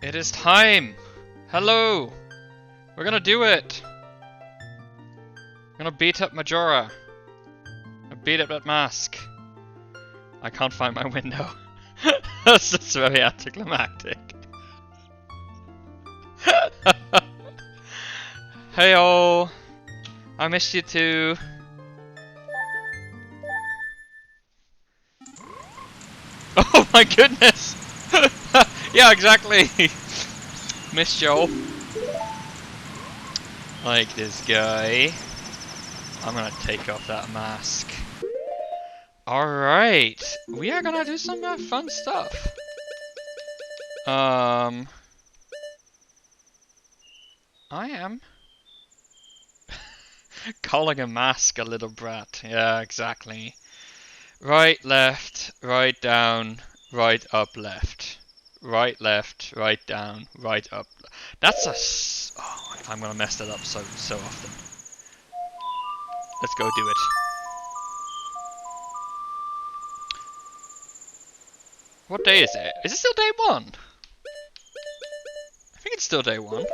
It is time! Hello! We're gonna do it! We're gonna beat up Majora. Beat up that mask. I can't find my window. That's just very anticlimactic. Hey-o! I missed you too. Oh my goodness! Yeah, exactly! Miss Joe. Like this guy. I'm gonna take off that mask. Alright, we are gonna do some fun stuff. I am calling a mask a little brat. Yeah, exactly. Right, left, right, down, right, up, left. Right, left, right, down, right, up. That's a... Oh, I'm gonna mess that up so often. Let's go do it. What day is it? Is it still day 1? I think it's still day 1.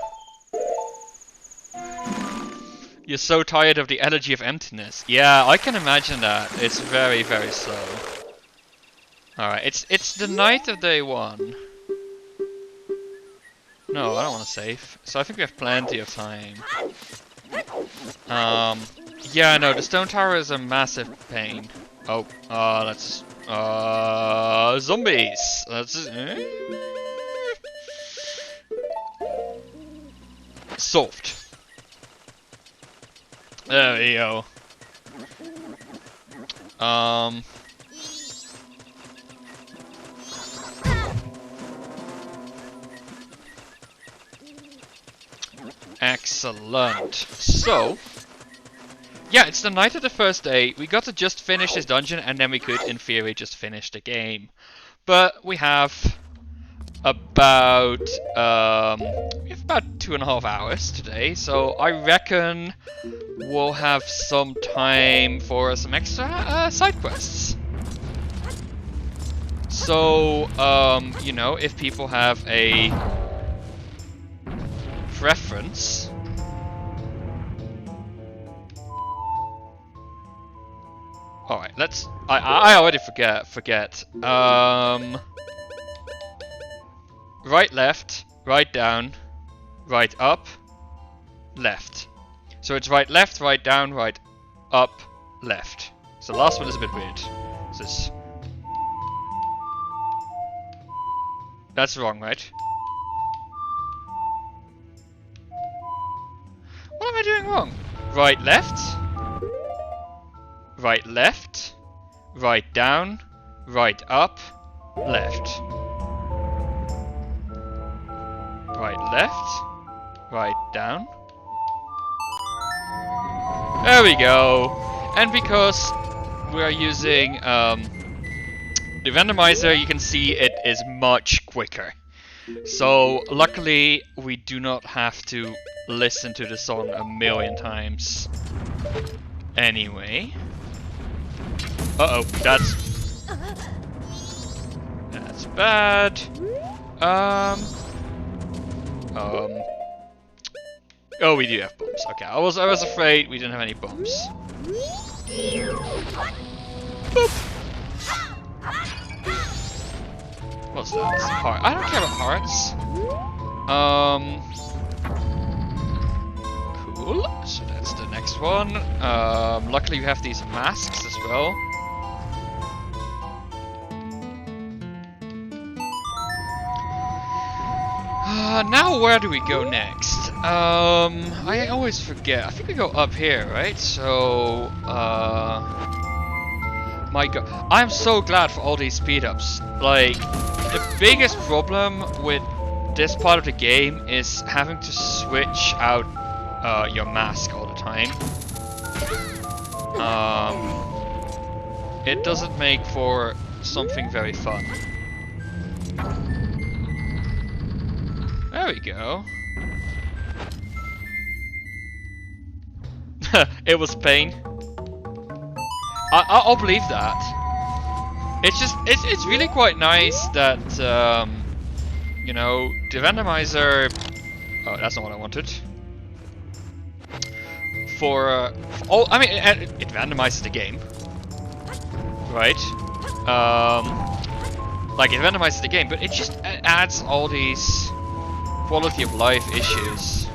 You're so tired of the energy of emptiness. Yeah, I can imagine that. It's very, very slow. Alright, it's the night of day 1. No, I don't want to save. So I think we have plenty of time. Yeah, no, the stone tower is a massive pain. Oh, that's... zombies! That's... Solved. There we go. Excellent. So, yeah, it's the night of the first day. We got to just finish this dungeon, and then we could, in theory, just finish the game. But we have about 2.5 hours today, so I reckon we'll have some time for some extra side quests. So, you know, if people have a preference. Alright, let's... I already forget. Right, left, right, down, right, up, left. So it's right, left, right, down, right, up, left. So the last one is a bit weird. This... That's wrong, right? What am I doing wrong? Right, left. Right, left. Right, down. Right, up. Left. Right, left. Right, down. There we go. And because we are using the randomizer, you can see it is much quicker. So luckily we do not have to listen to the song a million times. Anyway. Uh-oh, that's bad. Oh, we do have bombs. Okay, I was afraid we didn't have any bombs. Boop. What's that? Heart. I don't care about hearts. Cool. So that's the next one. Luckily we have these masks as well. Now where do we go next? I always forget. I think we go up here, right? So, my god. I'm so glad for all these speed ups. Like, the biggest problem with this part of the game is having to switch out your mask all the time. It doesn't make for something very fun. There we go. It was pain. I'll believe that. It's just it's really quite nice that you know, the randomizer. Oh, that's not what I wanted. I mean, it randomizes the game, right? Like it randomizes the game, but it just adds all these quality of life issues.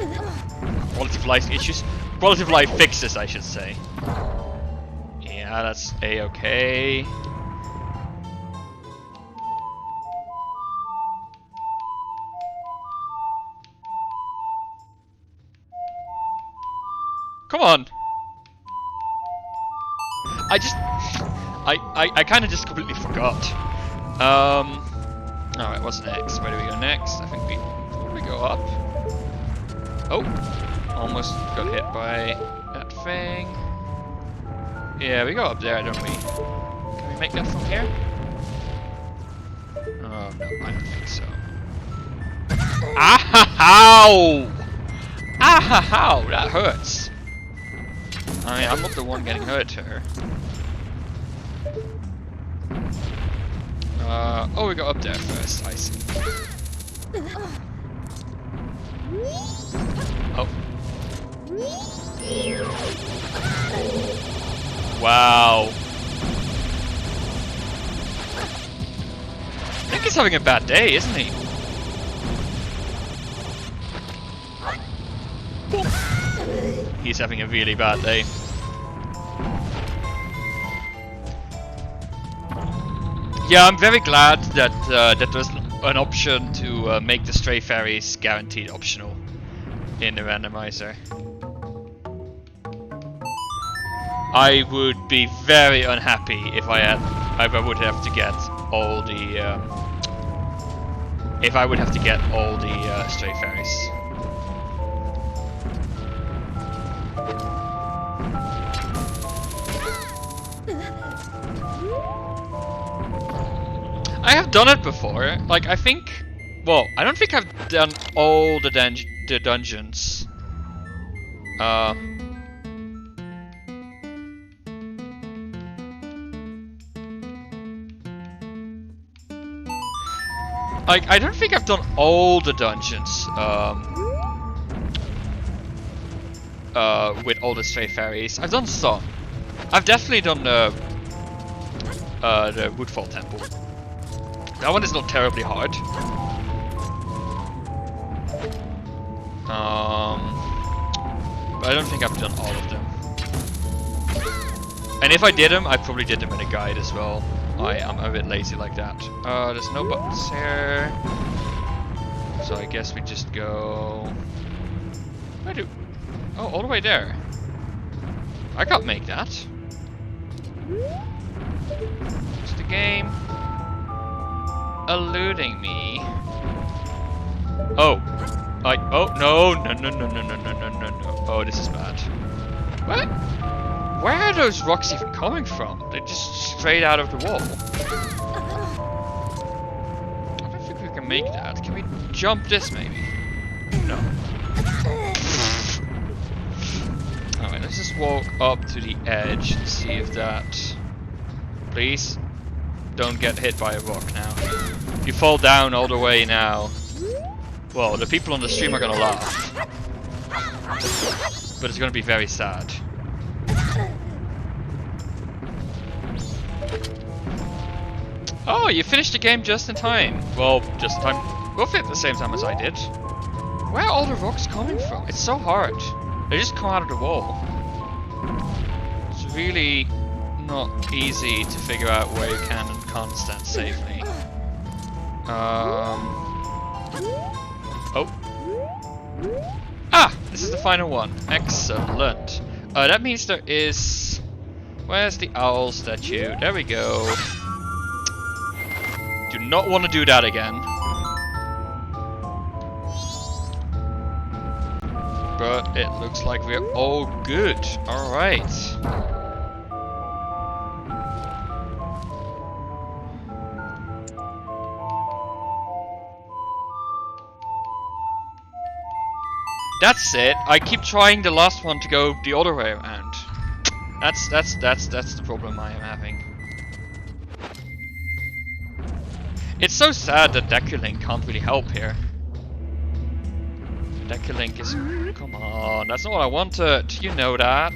Quality of life fixes, I should say. Yeah, that's a-okay. Come on! I kind of just completely forgot. Alright, what's next? Where do we go next? I think we probably go up. Oh! Almost got hit by that thing. Yeah, we go up there, don't we? Can we make that from here? Oh, no, I don't think so. Ah-ha-how! Ah-ha-how! That hurts. I mean, I'm not the one getting hurt here. Oh, we go up there first, I see. Oh. Wow. I think he's having a bad day, isn't he? He's having a really bad day. Yeah, I'm very glad that that there's an option to make the stray fairies guaranteed optional in the randomizer. I would be very unhappy if I would have to get all the stray fairies. I have done it before. Like, I think... Well, I don't think I've done all the dungeons. Like, I don't think I've done all the dungeons, with all the stray fairies. I've done some. I've definitely done the Woodfall Temple. That one is not terribly hard. But I don't think I've done all of them. And if I did them, I probably did them in a guide as well. I'm a bit lazy like that. There's no buttons here. So I guess we just go... Where do... Oh, all the way there. I can't make that. Is the game eluding me? Oh. Oh, no. Oh, this is bad. What? Where are those rocks even coming from? They're just straight out of the wall. I don't think we can make that. Can we jump this maybe? No. Alright, let's just walk up to the edge and see if that... Please? Don't get hit by a rock now. If you fall down all the way now... Well, the people on the stream are gonna laugh. But it's gonna be very sad. Oh, you finished the game just in time. Well, just in time. Roughly at the same time as I did. Where are all the rocks coming from? It's so hard. They just come out of the wall. It's really not easy to figure out where you can and can't stand safely. Oh. Ah! This is the final one. Excellent. That means there is... Where's the owl statue? There we go. Do not want to do that again. But it looks like we're all good. Alright. That's it. I keep trying the last one to go the other way around. That's the problem I am having. It's so sad that Decalink can't really help here. Decalink is... Come on, that's not what I wanted. You know that.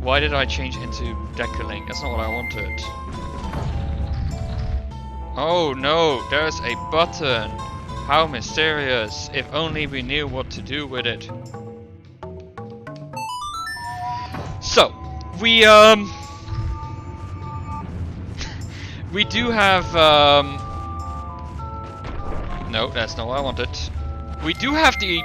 Why did I change into Decalink? That's not what I wanted. Oh no, there's a button. How mysterious. If only we knew what to do with it. So, we we do have, no, that's not what I wanted. We do have the,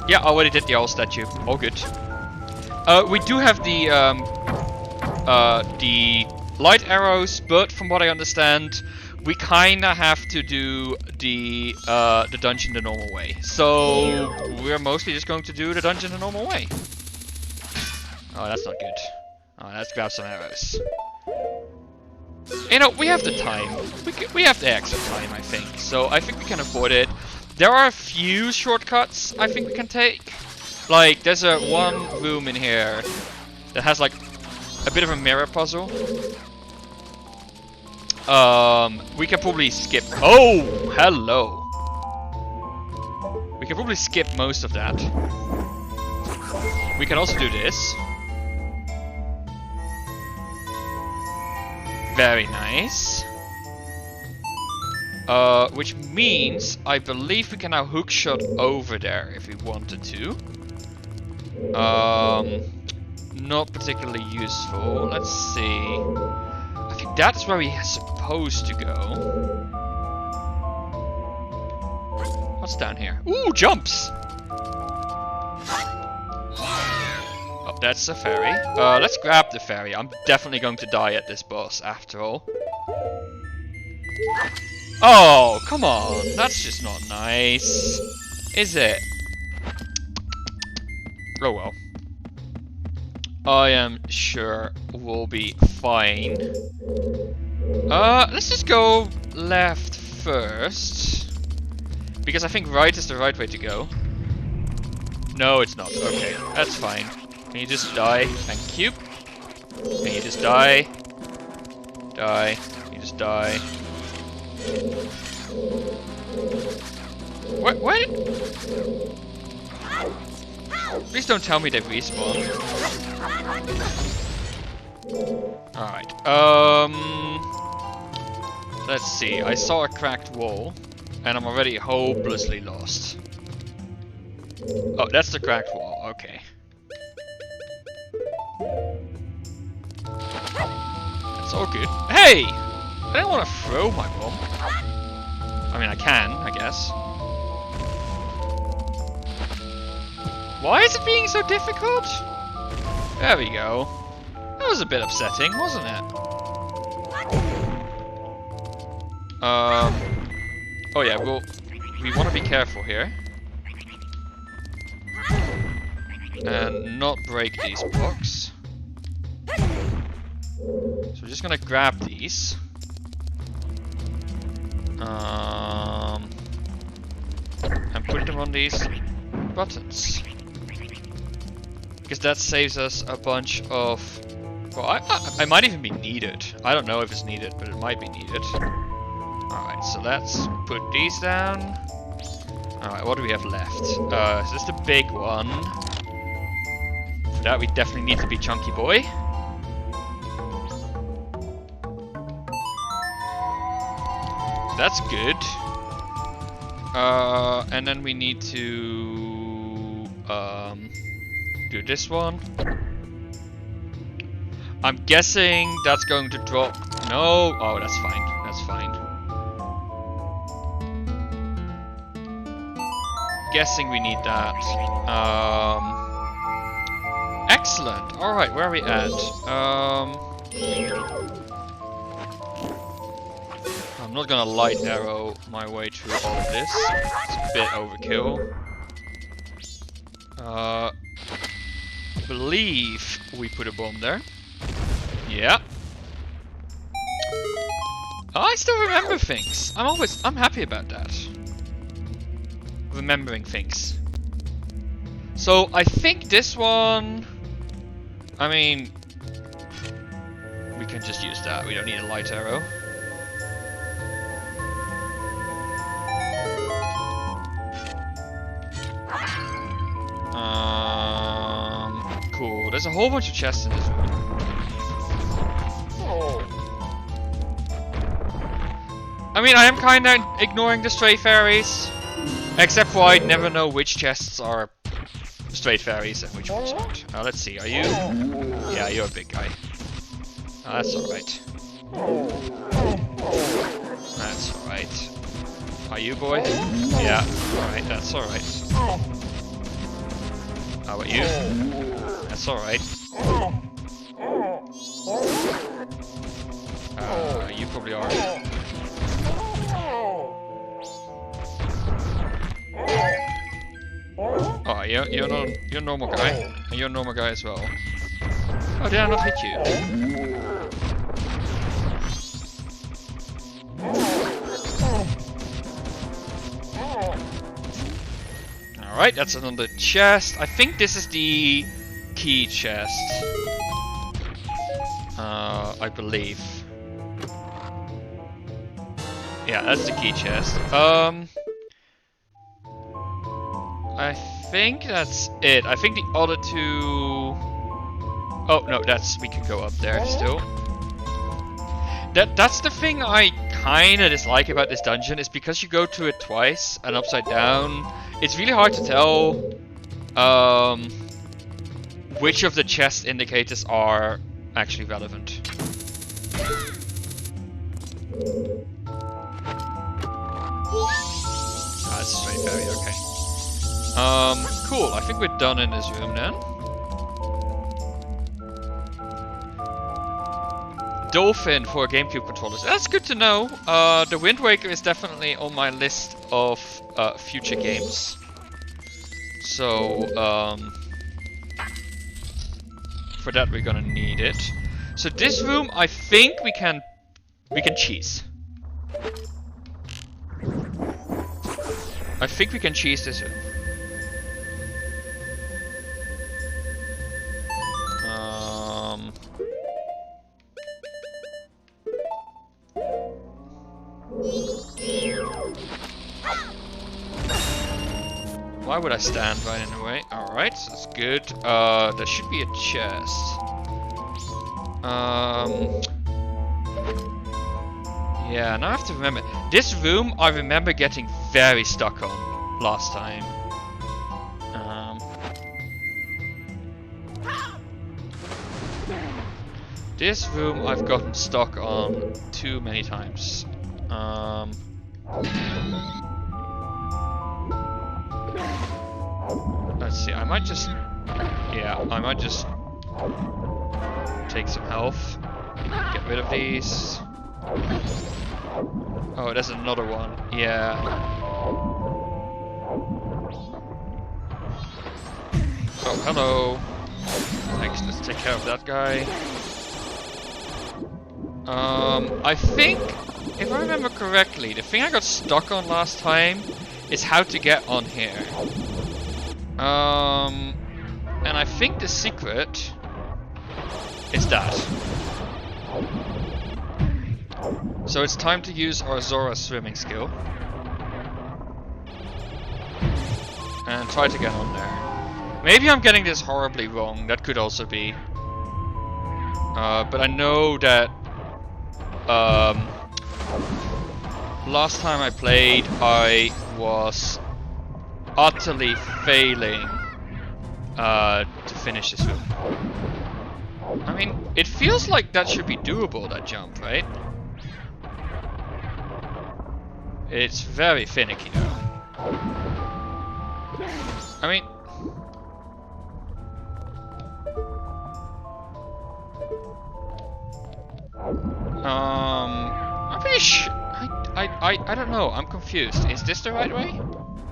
yeah, I already did the owl statue. All good. We do have the light arrows, but from what I understand, we kinda have to do the dungeon the normal way. So we're mostly just going to do the dungeon the normal way. Oh, that's not good. Oh, let's grab some arrows. You know, we have the time. We have the extra time, I think. So I think we can afford it. There are a few shortcuts I think we can take. Like, there's one room in here that has like a bit of a mirror puzzle. We can probably skip. Oh, hello. We can probably skip most of that. We can also do this. Very nice. Which means I believe we can now hookshot over there if we wanted to. Not particularly useful. Let's see. I think that's where we're supposed to go. What's down here? Ooh, jumps! Oh, that's a ferry. Let's grab the ferry. I'm definitely going to die at this boss after all. Oh, come on. That's just not nice. Is it? Oh well. I am sure we'll be fine. Let's just go left first. Because I think right is the right way to go. No, it's not. Okay, that's fine. Can you just die? Thank you. Can you just die? Die. Can you just die? What? Please don't tell me they've respawned. Alright, let's see. I saw a cracked wall, and I'm already hopelessly lost. Oh, that's the cracked wall. Okay. It's all good. Hey! I don't want to throw my bomb. I mean, I can, I guess. Why is it being so difficult? There we go. That was a bit upsetting, wasn't it? Oh yeah, we want to be careful here. And not break these blocks. So we're just gonna grab these. And put them on these buttons. Because that saves us a bunch of... Well, I might even be needed. I don't know if it's needed, but it might be needed. Alright, so let's put these down. Alright, what do we have left? Is this the big one? For that we definitely need to be Chunky Boy. That's good. And then we need to do this one. I'm guessing that's going to drop. No. Oh, that's fine. That's fine. Guessing we need that. Excellent. All right, where are we at? I'm not gonna light arrow my way through all of this. It's a bit overkill. believe we put a bomb there. Yeah. Oh, I still remember things. I'm happy about that. Remembering things. So I think this one, I mean, we can just use that. We don't need a light arrow. Cool. There's a whole bunch of chests in this room. I mean, I am kind of ignoring the stray fairies. Except for I never know which chests are straight fairies and which ones aren't. Let's see, are you? Yeah, you're a big guy. That's alright. That's alright. Are you, boy? Yeah, alright, that's alright. How about you? That's alright. You probably are. Oh, you're a normal guy. And you're a normal guy as well. Oh, did I not hit you? Alright, that's another chest. I think this is the key chest. I believe. Yeah, that's the key chest. I think that's it. I think the other two... Oh, no, we can go up there still. That's the thing I kinda dislike about this dungeon, is because you go to it twice and upside down, it's really hard to tell which of the chest indicators are actually relevant. That's a straight fairy, okay. Cool, I think we're done in this room then. Dolphin for GameCube controllers. That's good to know. The Wind Waker is definitely on my list of future games. So, for that we're gonna need it. So this room, I think we can cheese. I think we can cheese this room. Why would I stand right in the way? Alright, so that's good. There should be a chest. Yeah, now I have to remember. This room I remember getting very stuck on last time. This room I've gotten stuck on too many times. Let's see, I might just take some health. Get rid of these. Oh, there's another one. Yeah. Oh, hello. Thanks, let's take care of that guy. I think, if I remember correctly, the thing I got stuck on last time is how to get on here. And I think the secret is that. So it's time to use our Zora swimming skill. And try to get on there. Maybe I'm getting this horribly wrong, that could also be. But I know that last time I played, I was utterly failing to finish this room. I mean, it feels like that should be doable, that jump, right? It's very finicky though. I mean... I'm pretty sure... I don't know, I'm confused. Is this the right way?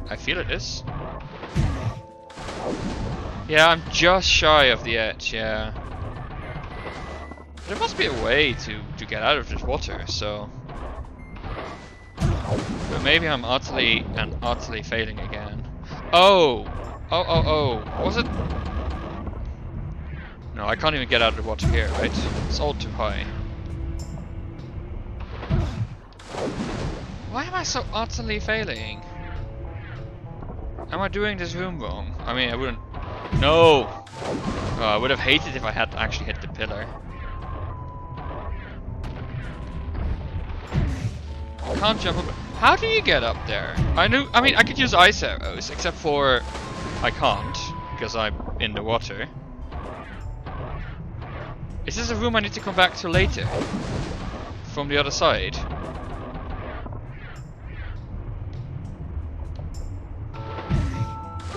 I feel it is. Yeah, I'm just shy of the edge, yeah. There must be a way to get out of this water, so... But maybe I'm utterly failing again. Oh! Was it... No, I can't even get out of the water here, right? It's all too high. Why am I so utterly failing? Am I doing this room wrong? I mean, I wouldn't... No! Oh, I would have hated if I had actually hit the pillar. I can't jump up. How do you get up there? I mean, I could use ice arrows, except for... I can't, because I'm in the water. Is this a room I need to come back to later? From the other side?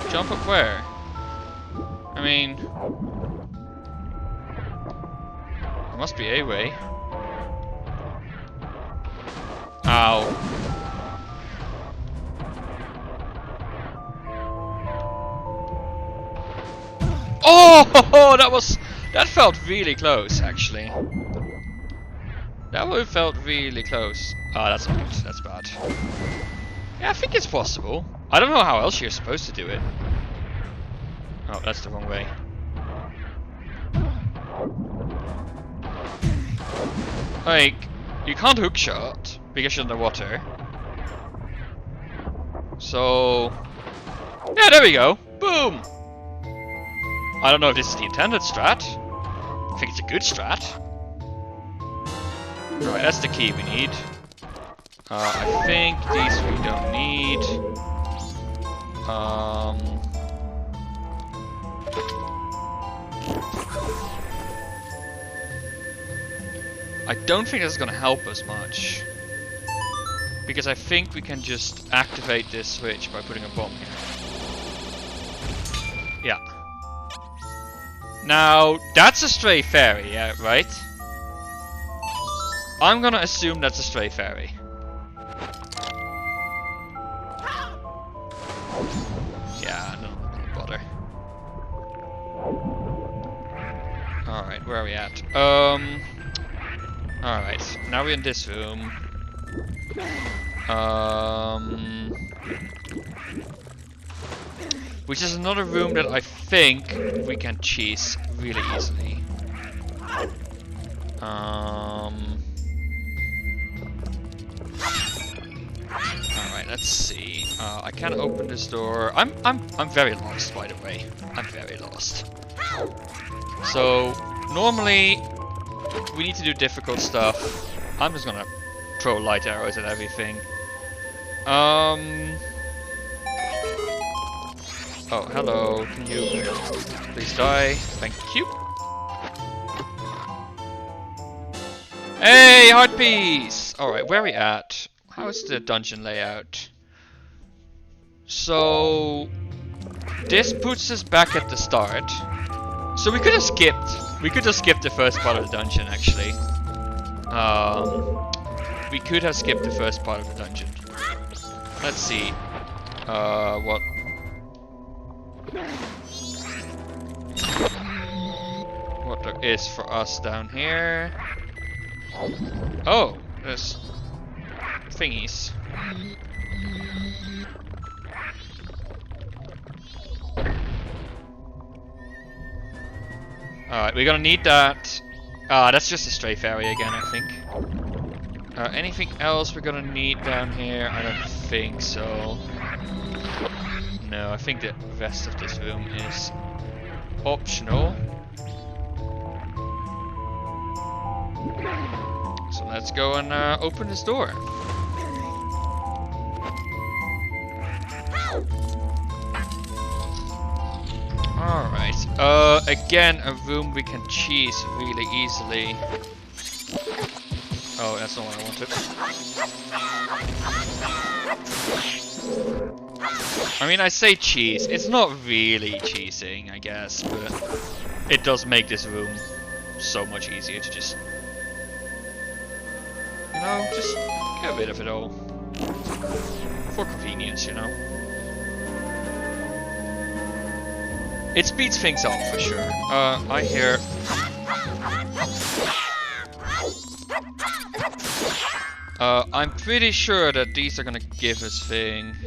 Jump up where? I mean... There must be a way. Ow. Oh! That felt really close, actually. That one felt really close. Oh, that's not good. That's bad. Yeah, I think it's possible. I don't know how else you're supposed to do it. Oh, that's the wrong way. Like, you can't hookshot because you're in the water. So... Yeah, there we go. Boom! I don't know if this is the intended strat. I think it's a good strat. Right, that's the key we need. I think these we don't need. I don't think that's gonna help us much. Because I think we can just activate this switch by putting a bomb here. Yeah. Now, that's a stray fairy, yeah, right? I'm gonna assume that's a stray fairy. Yeah, no, don't bother. Alright, where are we at? Alright, now we're in this room. Which is another room that I think we can cheese really easily. Alright, let's see. I can't open this door. I'm very lost, by the way. I'm very lost. So normally we need to do difficult stuff. I'm just gonna throw light arrows at everything. Oh, hello. Can you please die? Thank you. Hey, heart piece! Alright, where are we at? How is the dungeon layout? So... this puts us back at the start. So we could have skipped. We could have skipped the first part of the dungeon, actually. We could have skipped the first part of the dungeon. Let's see. What there is for us down here. Oh, there's thingies. Alright, we're gonna need that. That's just a stray fairy again, I think. Anything else we're gonna need down here? I don't think so. No, I think the rest of this room is optional. So let's go and open this door. Alright, again a room we can cheese really easily. Oh, that's not what I wanted. I mean, I say cheese, it's not really cheesing, I guess, but it does make this room so much easier to just... you know, just get rid of it all. For convenience, you know. It speeds things up for sure. I hear. I'm pretty sure that these are gonna give us things.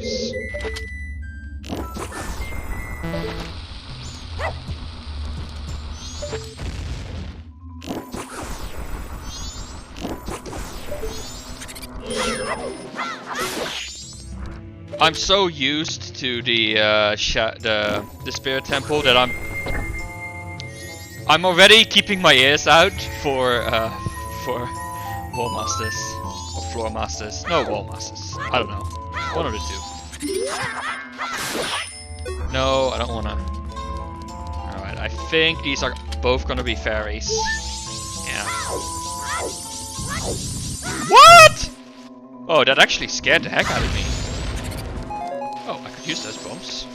I'm so used to the spirit temple that I'm already keeping my ears out for wall masters or floor masters. No, wall masters. I don't know. One of the two. No, I don't wanna. All right, I think these are both gonna be fairies. Yeah. What? Oh, that actually scared the heck out of me. Oh, I could use those bombs.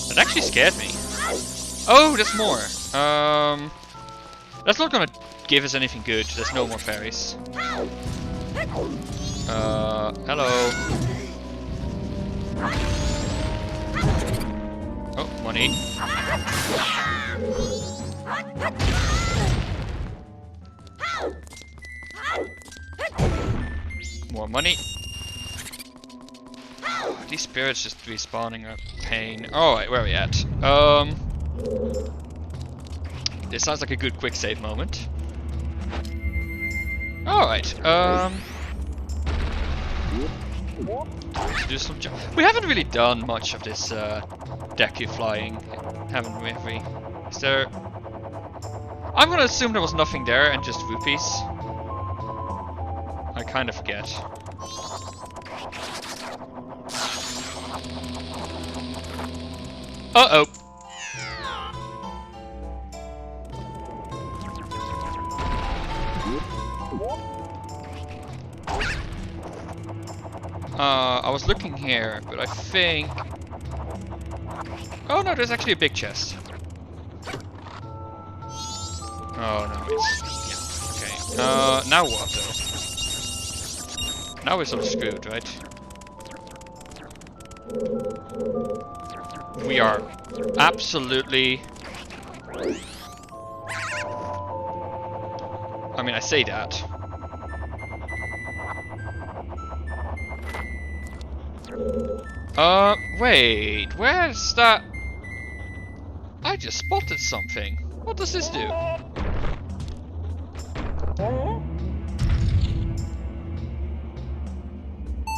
That actually scared me. Oh, there's more. That's not gonna give us anything good. There's no more fairies. Hello. Oh, money. More money. These spirits just respawning are a pain. Alright, where are we at? This sounds like a good quick save moment. Alright, let's do some jump. We haven't really done much of this deku flying, haven't we? Is there... I'm gonna assume there was nothing there and just rupees. I kind of forget. Uh-oh. I was looking here, but I think... Oh no, there's actually a big chest. Oh no, it's... Yeah, okay. Now what though? Now we're sort of screwed, right? We are absolutely... I mean, I say that. Wait, where's that? I just spotted something. What does this do?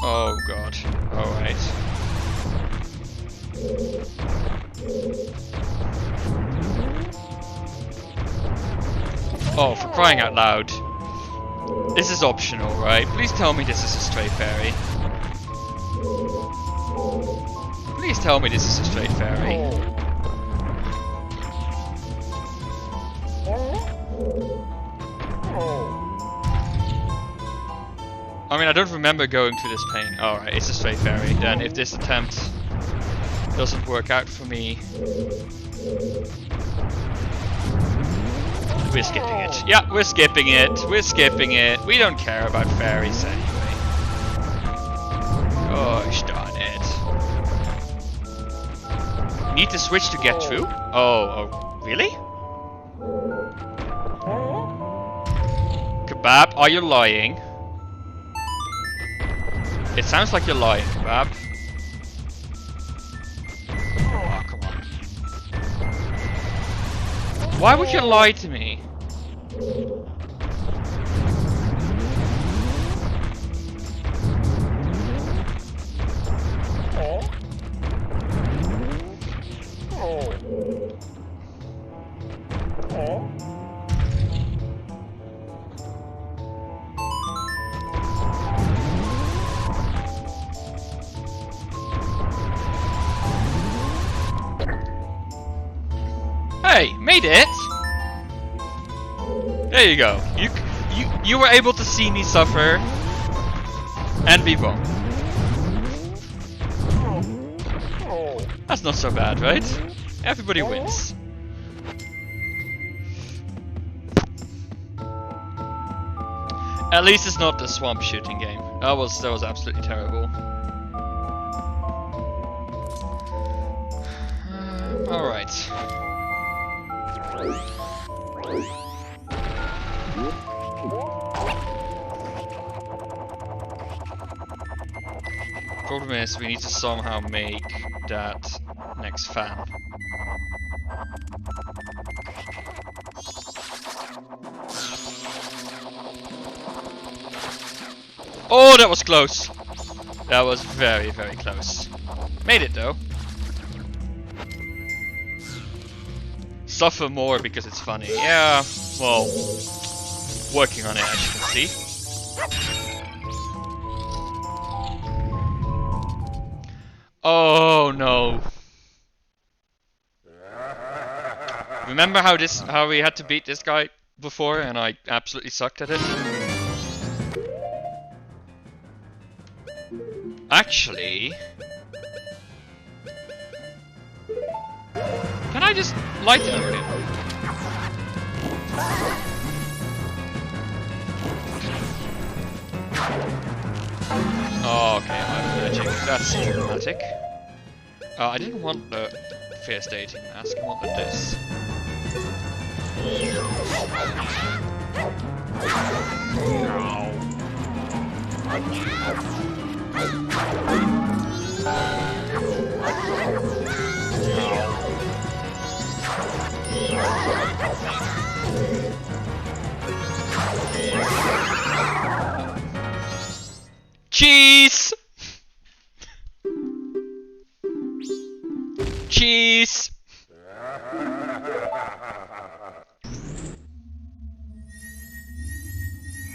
Oh god. Alright. Oh, for crying out loud. This is optional, right? Please tell me this is a straight fairy. Please tell me this is a straight fairy. I mean, I don't remember going through this pain. Alright, it's a straight fairy. Then if this attempt doesn't work out for me... We're skipping it. Yeah, we're skipping it. We're skipping it. We don't care about fairies anyway. Gosh darn it. Need to switch to get through? Oh, really? Kebab, are you lying? It sounds like you're lying, Kebab. Oh, come on. Why would you lie to me? Hey, made it! There you go. You were able to see me suffer and be wrong. That's not so bad, right? Everybody wins. At least it's not the swamp shooting game. That was absolutely terrible. problem is we need to somehow make that next fan. Oh, that was close. That was very, very close. Made it though. Suffer more because it's funny. Yeah, well, working on it as you can see. Oh no. Remember how we had to beat this guy before and I absolutely sucked at it? Actually, can I just light arrow him? Oh, okay, I'm magic. That's dramatic. I didn't want the fierce dating mask, I wanted this. Cheese! Cheese!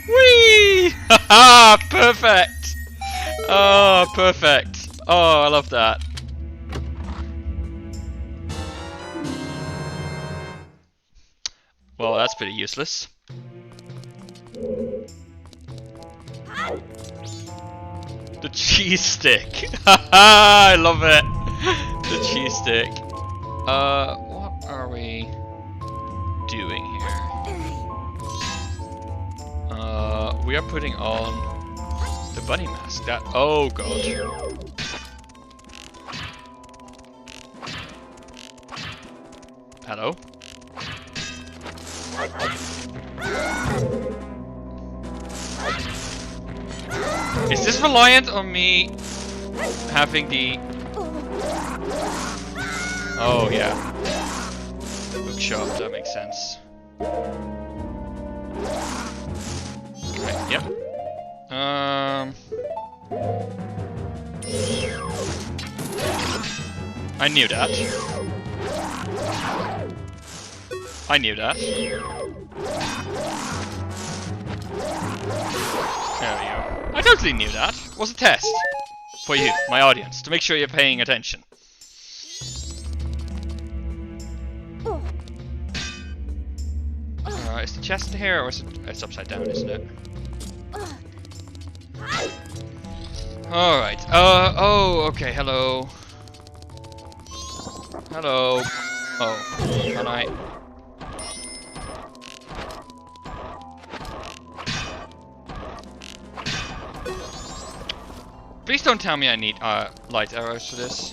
Whee! Haha! Perfect! Oh, perfect. Oh, I love that. Well, that's pretty useless. The cheese stick. Haha! I love it. The cheese stick. What are we doing here? We are putting on the bunny mask. That. Oh god. Hello? Is this reliant on me having the... Oh yeah. Bookshop, that makes sense. Right, yep. I knew that. I knew that. There we go. I totally knew that. It was a test. For you, my audience, to make sure you're paying attention. Is the chest here or is it... It's upside down, isn't it? Alright. Oh, okay, hello. Hello. Oh, can I... Please don't tell me I need light arrows for this.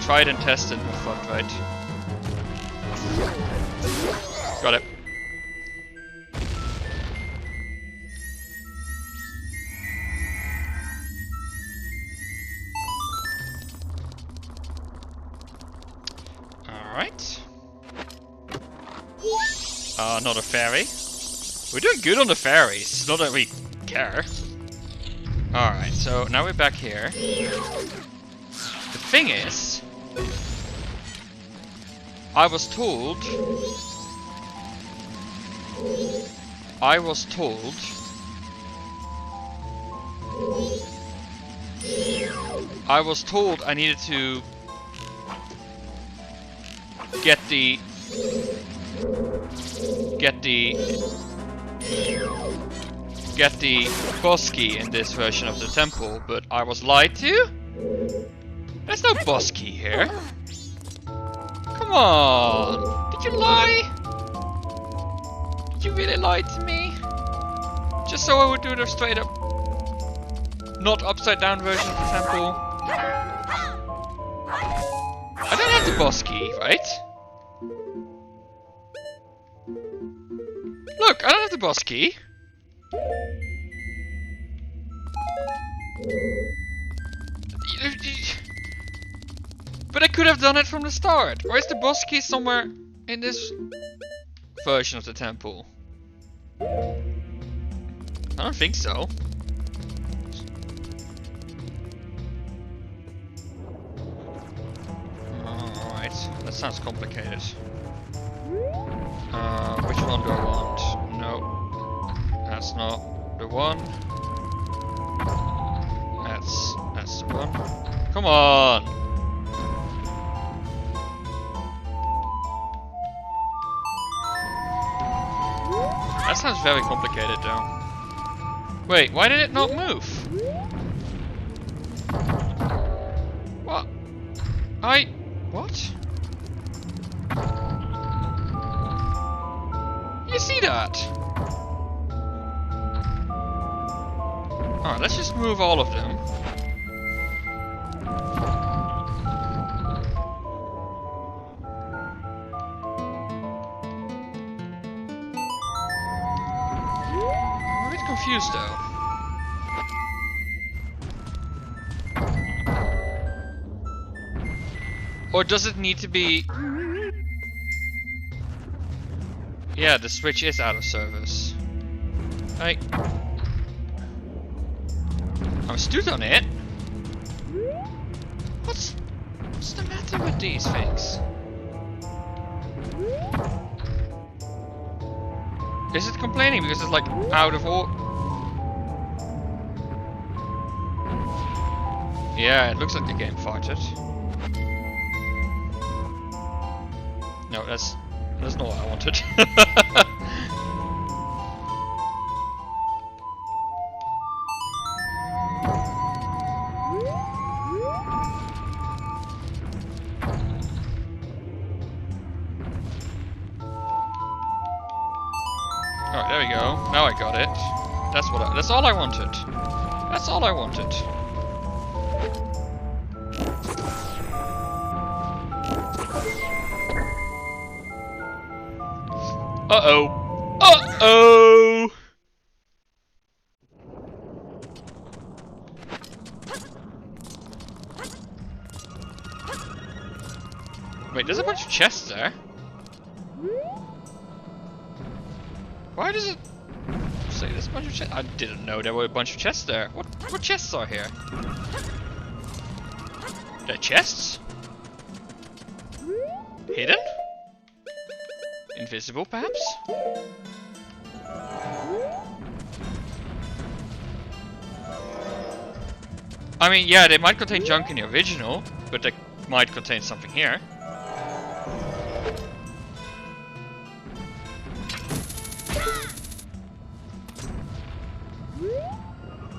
Tried and tested, we're fucked, right? Got it. Alright. Not a fairy. We're doing good on the fairies, not that we care. Alright, so now we're back here. The thing is... I was told I needed to get the boss key in this version of the temple, but I was lied to? There's no boss key here. Come on! Did you lie? Did you really lie to me? Just so I would do the straight up, not upside down version of the temple. I don't have the boss key, right? Look, I don't have the boss key. But I could have done it from the start. Or is the boss key somewhere in this version of the temple? I don't think so. Alright, that sounds complicated. Which one do I want? No, that's not the one. That's the one. Come on! That sounds very complicated though. Wait, why did it not move? What? What? You see that? Alright, let's just move all of them. I'm a bit confused though. Or does it need to be... Yeah, the switch is out of service. I'm stood on it. What's the matter with these things? Is it complaining because it's like out of order? Yeah, it looks like the game farted. No, that's not what I wanted. Alright, there we go. Now I got it. That's all I wanted. That's all I wanted. Uh-oh. Uh-oh! Wait, there's a bunch of chests there. Why does it say there's a bunch of chests? I didn't know there were a bunch of chests there. What chests are here? They're chests? Hidden? Invisible, perhaps? I mean, yeah, they might contain junk in the original, but they might contain something here.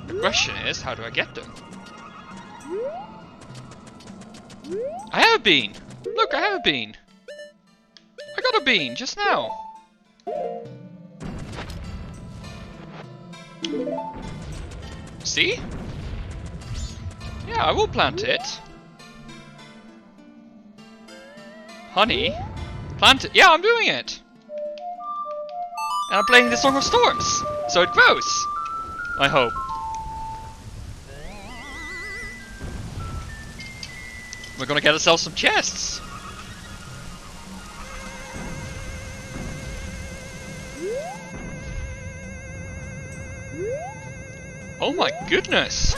The question is, how do I get them? I have a bean! Look, I have a bean! I got a bean just now! See? Yeah, I will plant it. Honey? Plant it? Yeah, I'm doing it! And I'm playing the Song of Storms, so it grows! I hope. We're gonna get ourselves some chests! Oh my goodness!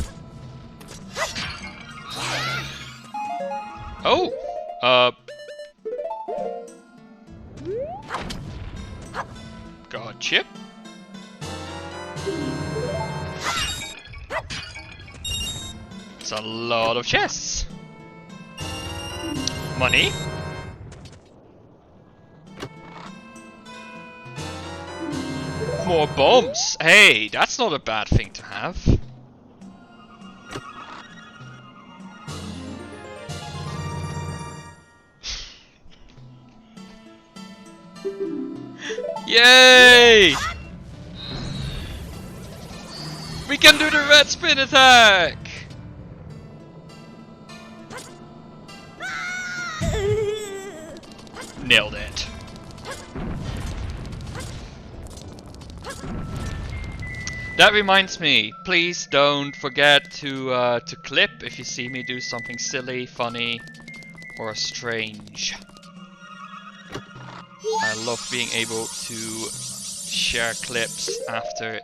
Oh! God, chip? It's a lot of chests! Money? More bombs! Hey, that's not a bad thing to have. Yay! We can do the red spin attack! Nailed it. That reminds me, please don't forget to clip if you see me do something silly, funny, or strange. I love being able to share clips afterwards.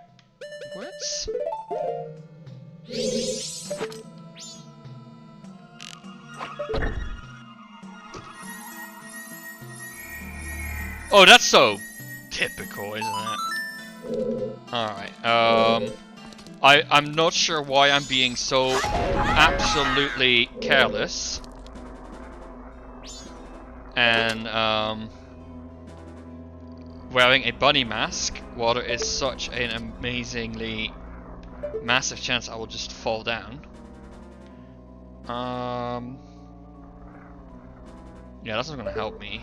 Oh, that's so typical, isn't it? Alright, I'm not sure why I'm being so absolutely careless. And, wearing a bunny mask, while there is such an amazingly massive chance I will just fall down. Yeah, that's not gonna help me.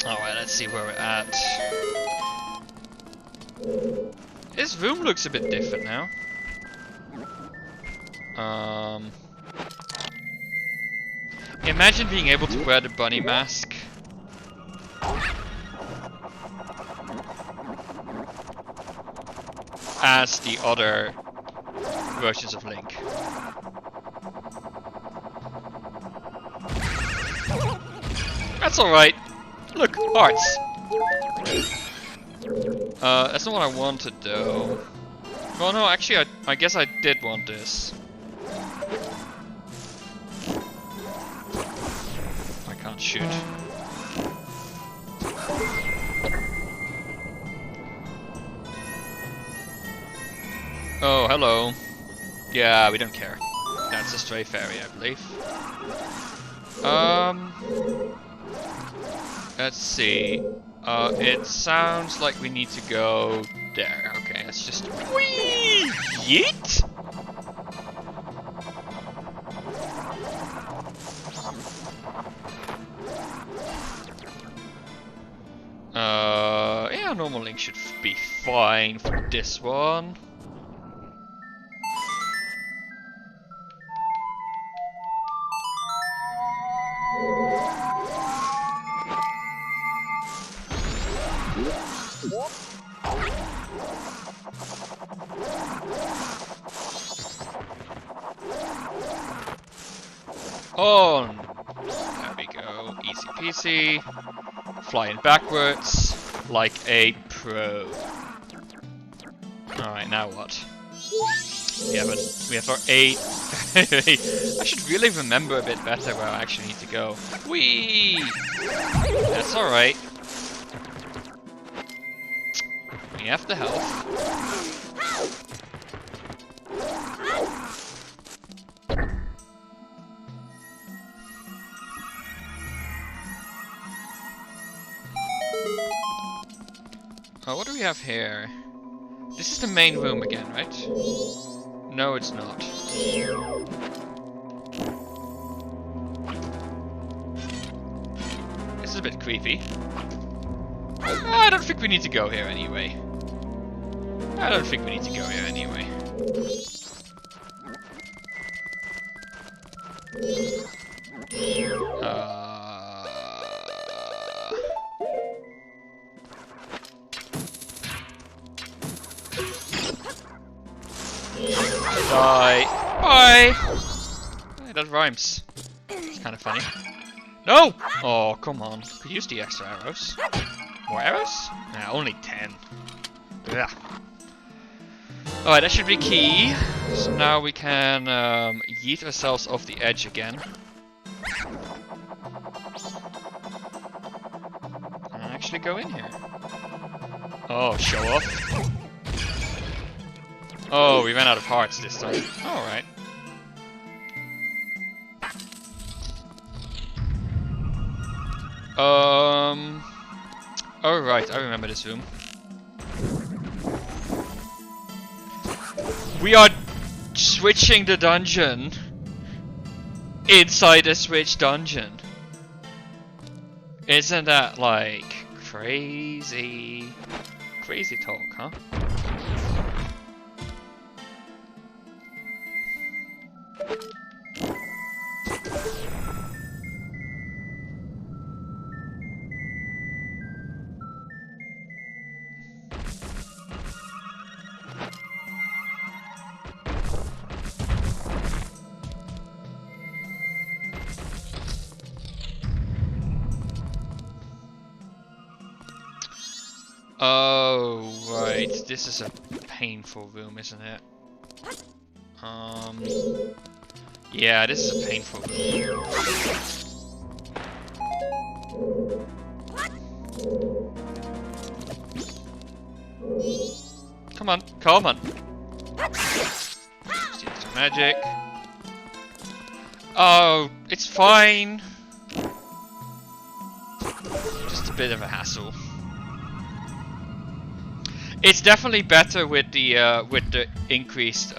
Alright, let's see where we're at. This room looks a bit different now. Imagine being able to wear the bunny mask. As the other versions of Link. That's alright. Look, hearts. That's not what I wanted though. Well, no, actually, I guess I did want this. I can't shoot. Oh, hello. Yeah, we don't care. That's a stray fairy, I believe. Let's see. It sounds like we need to go there. Okay, let's just... Whee! Yeet! Yeah, normal Link should be fine for this one. Oh, there we go. Easy peasy. Flying backwards like a pro. Alright, now what? We have our 8. I should really remember a bit better where I actually need to go. Whee! That's alright. We have the health. What do we have here? This is the main room again, right? No, it's not. This is a bit creepy. I don't think we need to go here anyway. I don't think we need to go here anyway. Bye. Bye. Hey, that rhymes. It's kind of funny. No! Oh, come on. Could use the extra arrows. More arrows? Nah, only 10. Ugh. Alright, that should be key. So now we can yeet ourselves off the edge again. And actually go in here. Oh, show off. Oh, we ran out of hearts this time. Alright. Oh right, I remember this room. We are switching the dungeon inside a switch dungeon. Isn't that like crazy? Crazy talk, huh? Oh, right. This is a painful room, isn't it? Yeah, this is a painful room. Come on, come on. Just use some magic. Oh, it's fine. Just a bit of a hassle. It's definitely better with the increased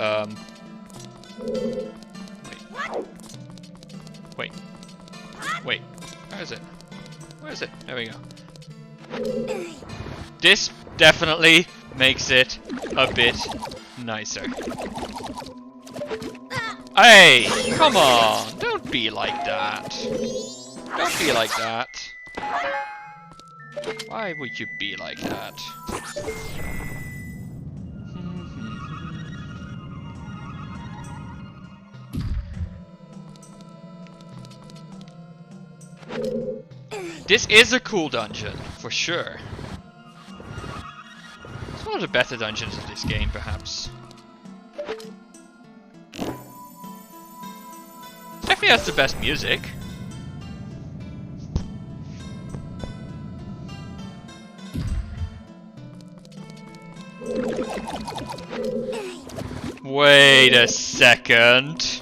wait. Where is it? Where is it? There we go. This definitely makes it a bit nicer. Hey, come on! Don't be like that. Don't be like that. Why would you be like that? This is a cool dungeon, for sure. It's one of the better dungeons of this game, perhaps. Definitely has the best music. Wait a second.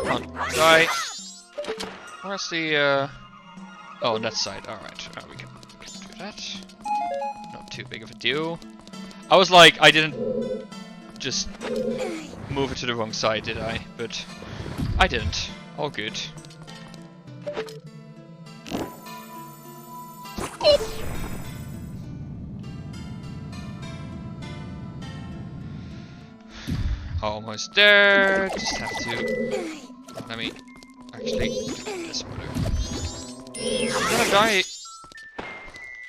Come on, die. Where's the, oh, on that side. Alright, we can do that. Not too big of a deal. I was like, I didn't just move it to the wrong side, did I? But I didn't. All good. Almost there. Just have to. Let me actually do this order. I'm gonna die.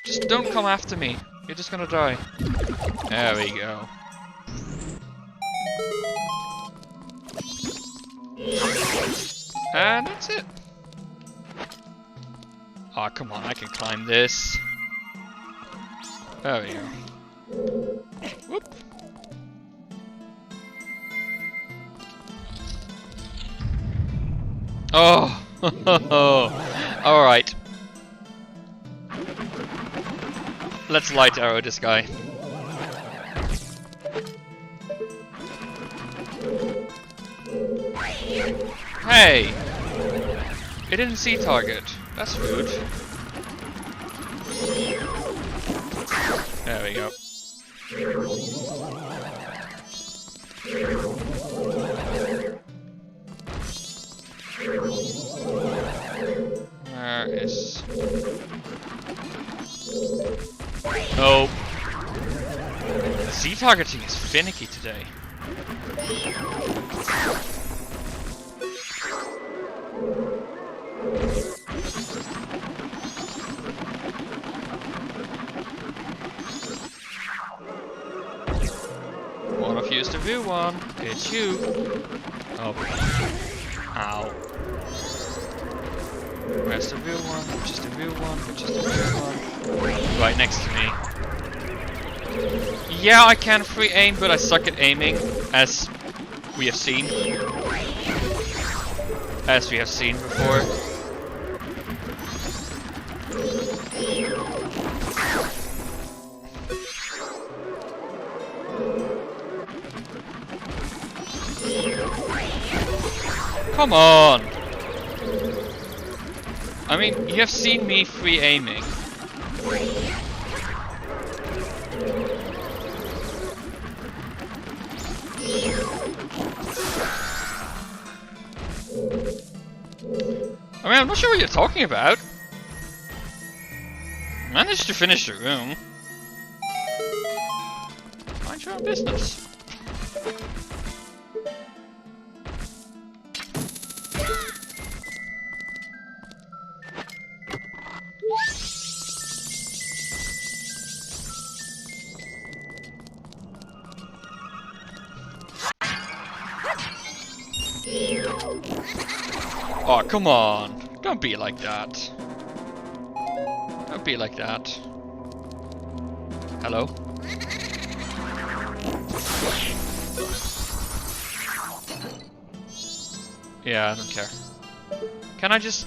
Just don't come after me. You're just gonna die. There we go. And that's it. Oh, come on, I can climb this. There we go. Whoop. Oh, alright. Let's light arrow this guy. Hey! It didn't see target. That's rude. There we go. Where is... Oh. Z targeting is finicky today. One of you is the real one. It's you. Oh. Ow. Where's the real one? Which is the real one? Which is the real one? Right next to me. Yeah, I can free aim, but I suck at aiming, as we have seen. As we have seen before. Come on! I mean, you have seen me free aiming. I mean, I'm not sure what you're talking about. Managed to finish the room. Mind your own business. Oh, come on. Don't be like that. Don't be like that. Hello? Yeah, I don't care. Can I just...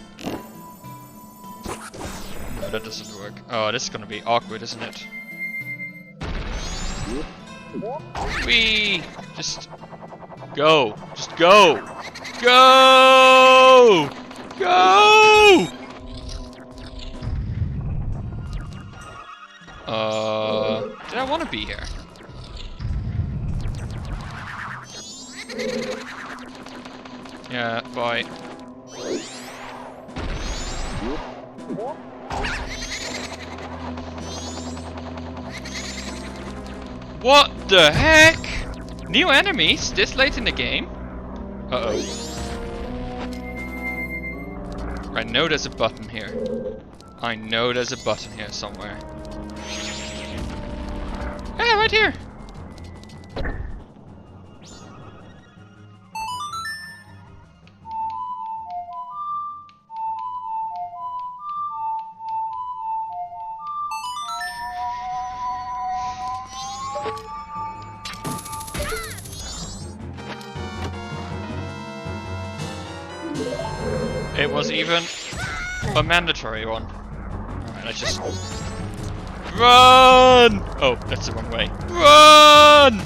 No, that doesn't work. Oh, this is gonna be awkward, isn't it? Whee! Just... Go! Just go! Go! Go! Did I want to be here? Yeah, bye. What the heck? New enemies this late in the game? Uh-oh. I know there's a button here. I know there's a button here somewhere. Yeah, right here! It was even a mandatory one. Alright, let's just... Run! Oh, that's the wrong way. Run!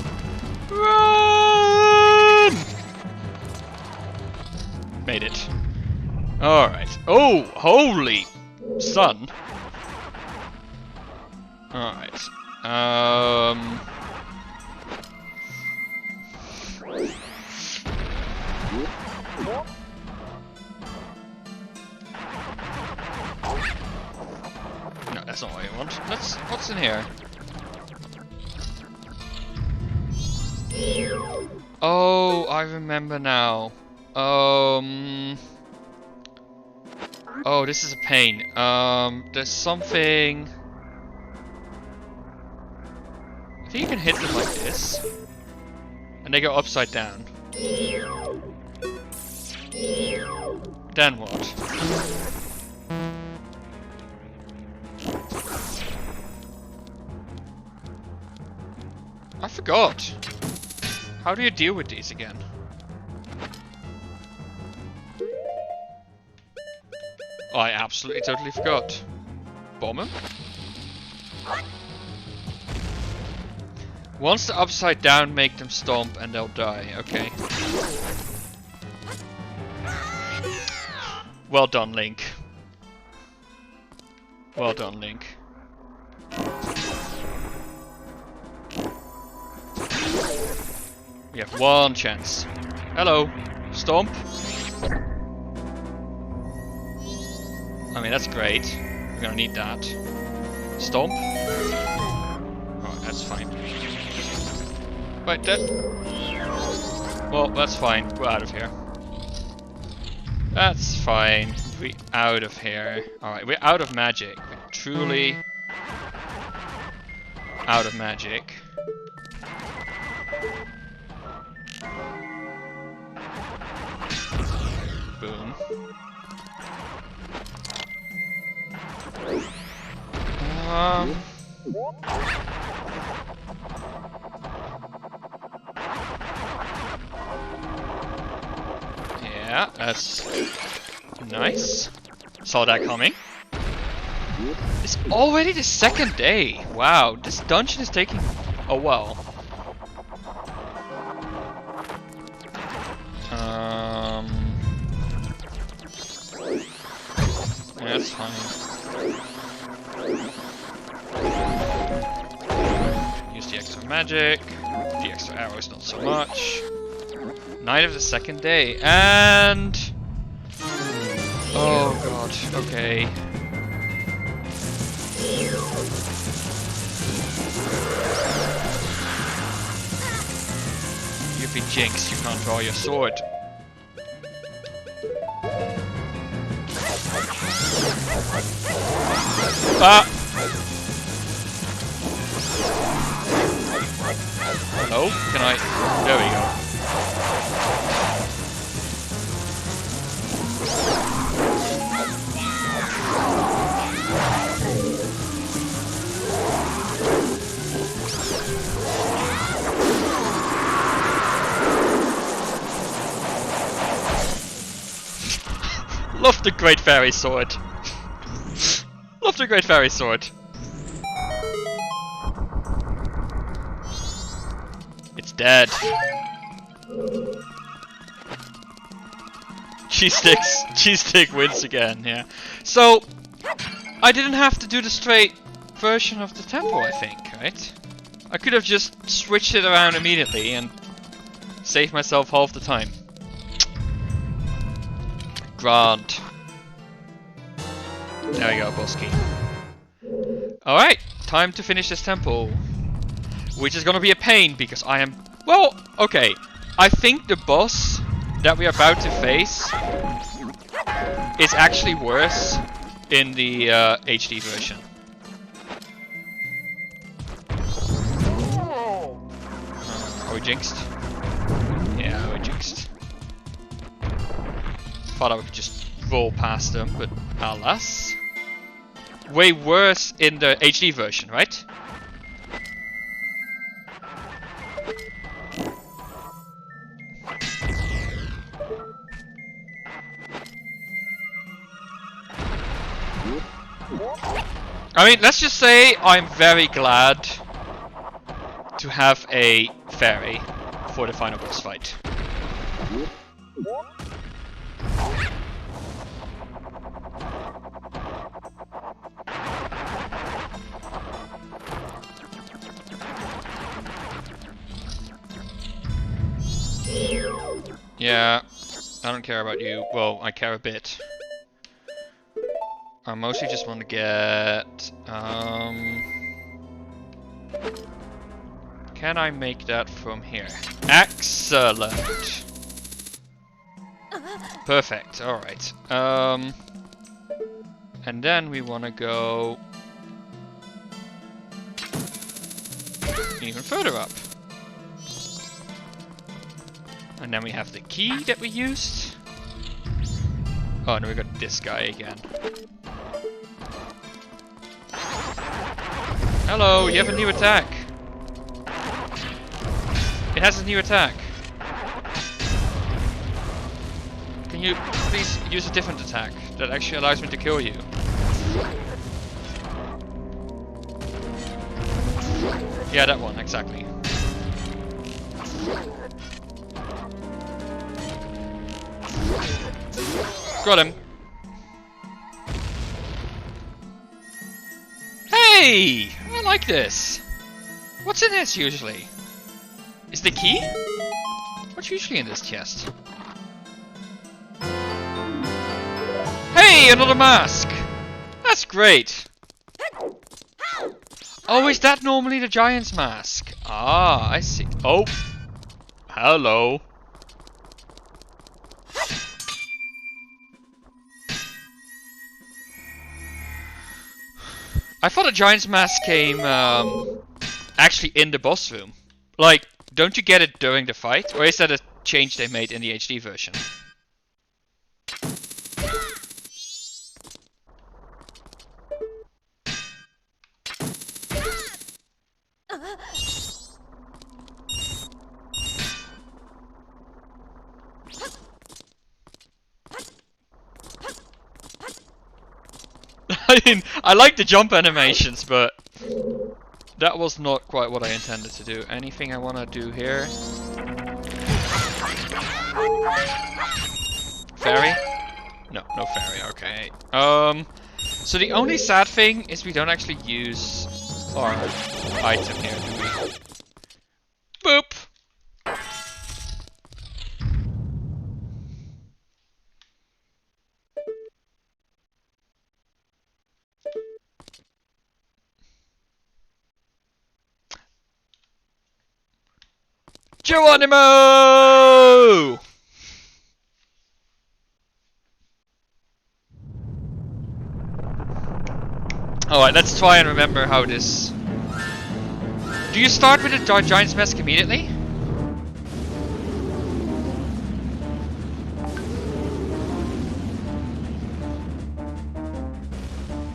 Run! Made it. Alright. Oh, holy sun. Alright. No, that's not what I want. What's in here? Oh, I remember now. Oh, this is a pain. There's something... I think you can hit them like this. And they go upside down. Then what? I forgot. How do you deal with these again? Oh, I absolutely totally forgot. Bomb him? Once they're upside down, make them stomp and they'll die. Okay. Well done, Link. Well done, Link. We have one chance. Hello. Stomp. I mean, that's great. We're gonna need that. Stomp. Oh, that's fine. Wait, that... Well, that's fine. We're out of here. That's fine. We're out of here. Alright, we're out of magic. We're truly... out of magic. Boom. Yeah, that's nice. Saw that coming. It's already the second day. Wow, this dungeon is taking a while. That's fine. Use the extra magic. The extra arrows, not so much. Night of the second day, and... oh god, okay. You've been jinxed, you can't draw your sword. Ah! Hello? Can I... there we go. Love the Great Fairy Sword. Love the Great Fairy Sword. It's dead. Cheese stick wins again, yeah. So, I didn't have to do the straight version of the tempo, I think, right? I could have just switched it around immediately and saved myself half the time. Grant. There we go, boss key. Alright, time to finish this temple. Which is gonna be a pain because I am... well, okay. I think the boss that we are about to face is actually worse in the HD version. Are we jinxed? Yeah, we're jinxed. Thought I would just roll past them, but alas. Way worse in the HD version, right? I mean, let's just say I'm very glad to have a fairy for the final boss fight. Yeah, I don't care about you. Well, I care a bit. I mostly just want to get... can I make that from here? Excellent! Perfect, alright. And then we want to go... even further up. And then we have the key that we used. Oh, and we got this guy again. Hello, you have a new attack. It has a new attack. Can you please use a different attack that actually allows me to kill you? Yeah, that one, exactly. Got him. Hey! I like this. What's in this usually? Is the key? What's usually in this chest? Hey! Another mask! That's great! Oh, is that normally the giant's mask? Ah, I see. Oh! Hello. I thought a giant's mask came actually in the boss room. Like, don't you get it during the fight? Or is that a change they made in the HD version? I mean, I like the jump animations, but that was not quite what I intended to do. Anything I want to do here? Fairy? No, no fairy, okay. So the only sad thing is we don't actually use our item here, do we? Boop! Geronimo! Alright, let's try and remember how this... Do you start with a Giant's Mask immediately?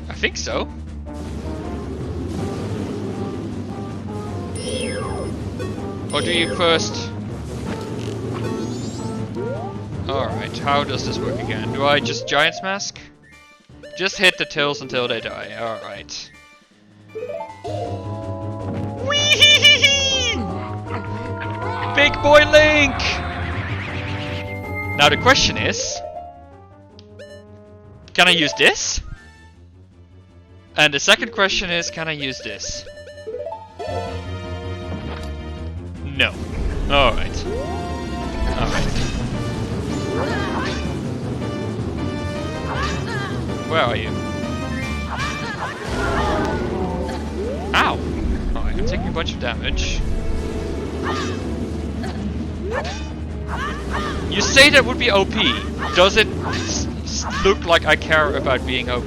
I think so. Or do you first... Alright, how does this work again? Do I just Giant's Mask? Just hit the tills until they die. Alright. Whee! Big boy Link! Now the question is... Can I use this? And the second question is, can I use this? No. Alright. Alright. Where are you? Ow! Alright, I'm taking a bunch of damage. You say that would be OP. Does it look like I care about being OP?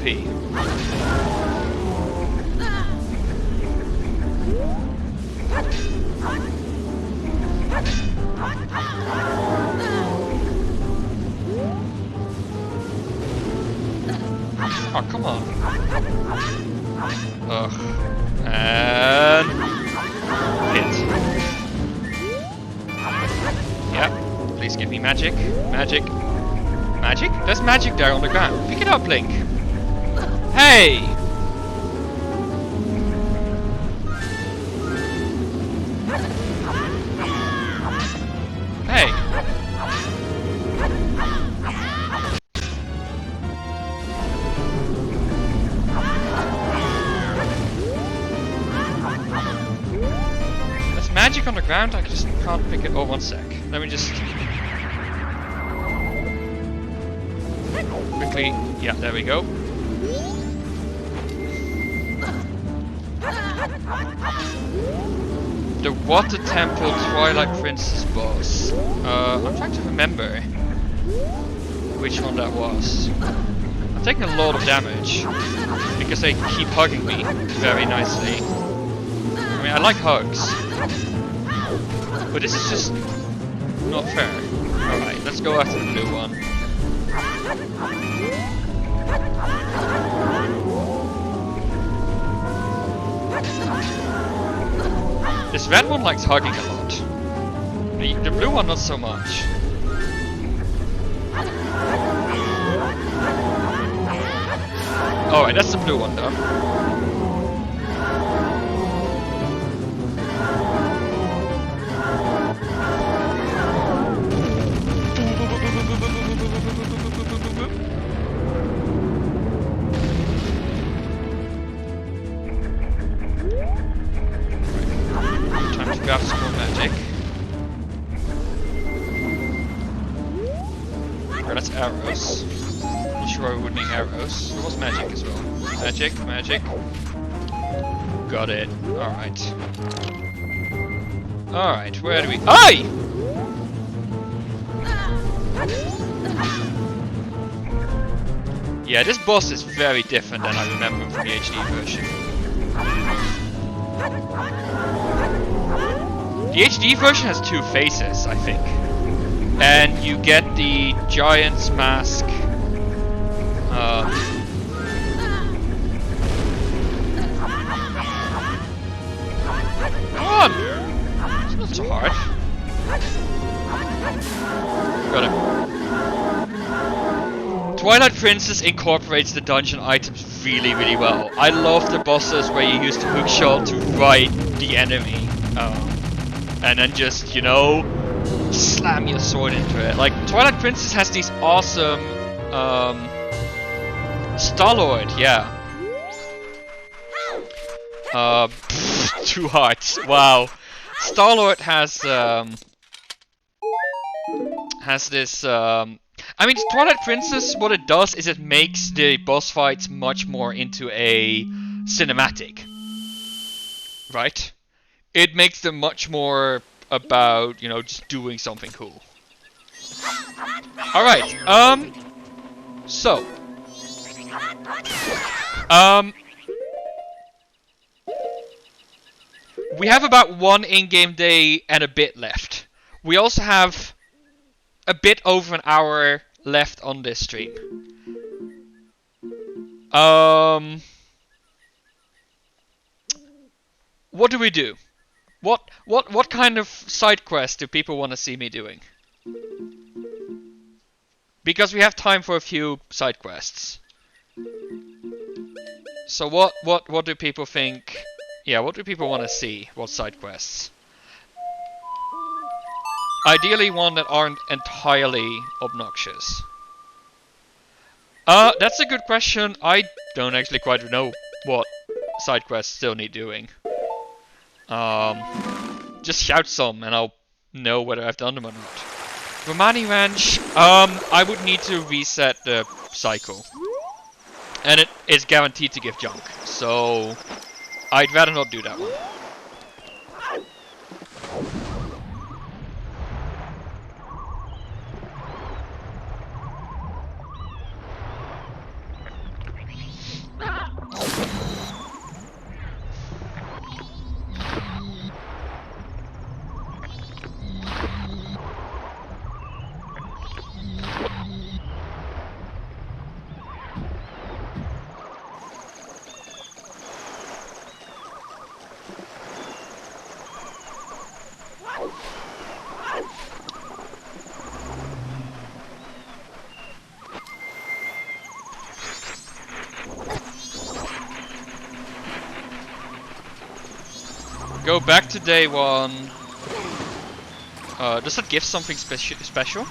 Oh, come on. Ugh. And... hit. Yep. Please give me magic. Magic. Magic? There's magic there on the ground. Pick it up, Link. Hey! Hey! Magic on the ground, I just can't pick it. Oh, one sec. Let me just quickly. Yeah, there we go. The Water Temple Twilight Princess boss. I'm trying to remember which one that was. I'm taking a lot of damage because they keep hugging me very nicely. I mean, I like hugs. But this is just not fair. Alright, let's go after the blue one. This red one likes hugging a lot. The blue one not so much. Alright, that's the blue one though. Grab some more magic. Or that's arrows. Not sure I would need arrows. There was magic as well. Magic, magic. Got it. Alright. Alright, where do we... Aye! Yeah, this boss is very different than I remember from the HD version. The HD version has two faces, I think. And you get the Giant's Mask. Come on! It's not so hard. Got it. Twilight Princess incorporates the dungeon items really, really well. I love the bosses where you use the hookshot to ride the enemy. And then just, you know, slam your sword into it. Like, Twilight Princess has these awesome Star-Lord, yeah. Too hard. Wow. Star-Lord has this, I mean, Twilight Princess, what it does is it makes the boss fights much more into a cinematic. Right? It makes them much more about, you know, just doing something cool. Alright, so. We have about one in-game day and a bit left. We also have a bit over an hour left on this stream. What do we do? What kind of side quest do people want to see me doing? Because we have time for a few side quests. So what do people think? Yeah, what do people want to see? What side quests? Ideally one that aren't entirely obnoxious. That's a good question. I don't actually quite know what side quests still need doing. Just shout some and I'll know whether I've done them or not. Romani Ranch, I would need to reset the cycle. And it is guaranteed to give junk, so I'd rather not do that one. Go back to day one. Does that give something special?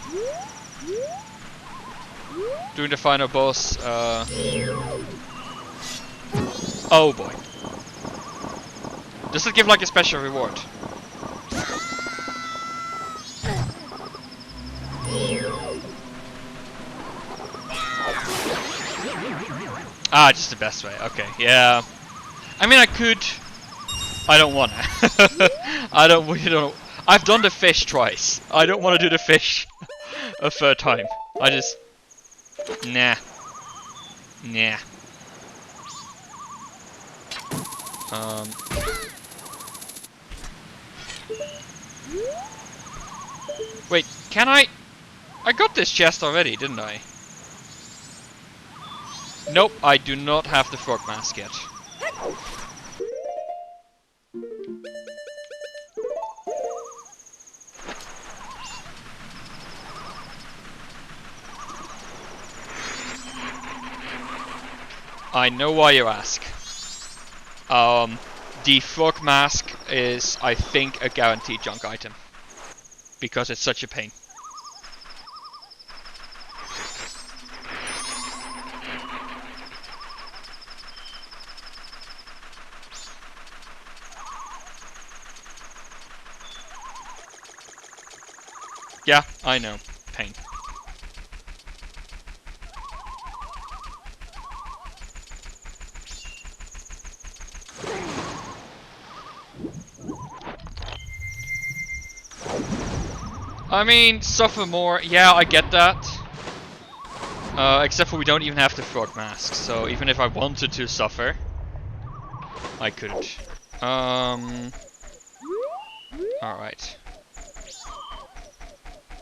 Doing the final boss. Oh boy. Does it give like a special reward? Ah, just the best way. Okay, yeah. I mean, I could. I don't wanna. I don't. You know, I've done the fish twice. I don't want to do the fish a third time. I just. Nah. Nah. Wait, can I? I got this chest already, didn't I? Nope, I do not have the frog mask yet. I know why you ask. The frog mask is, I think, a guaranteed junk item. Because it's such a pain. Yeah, I know. Pain. I mean, suffer more. Yeah, I get that. Except for we don't even have the frog mask, so even if I wanted to suffer, I couldn't. Alright.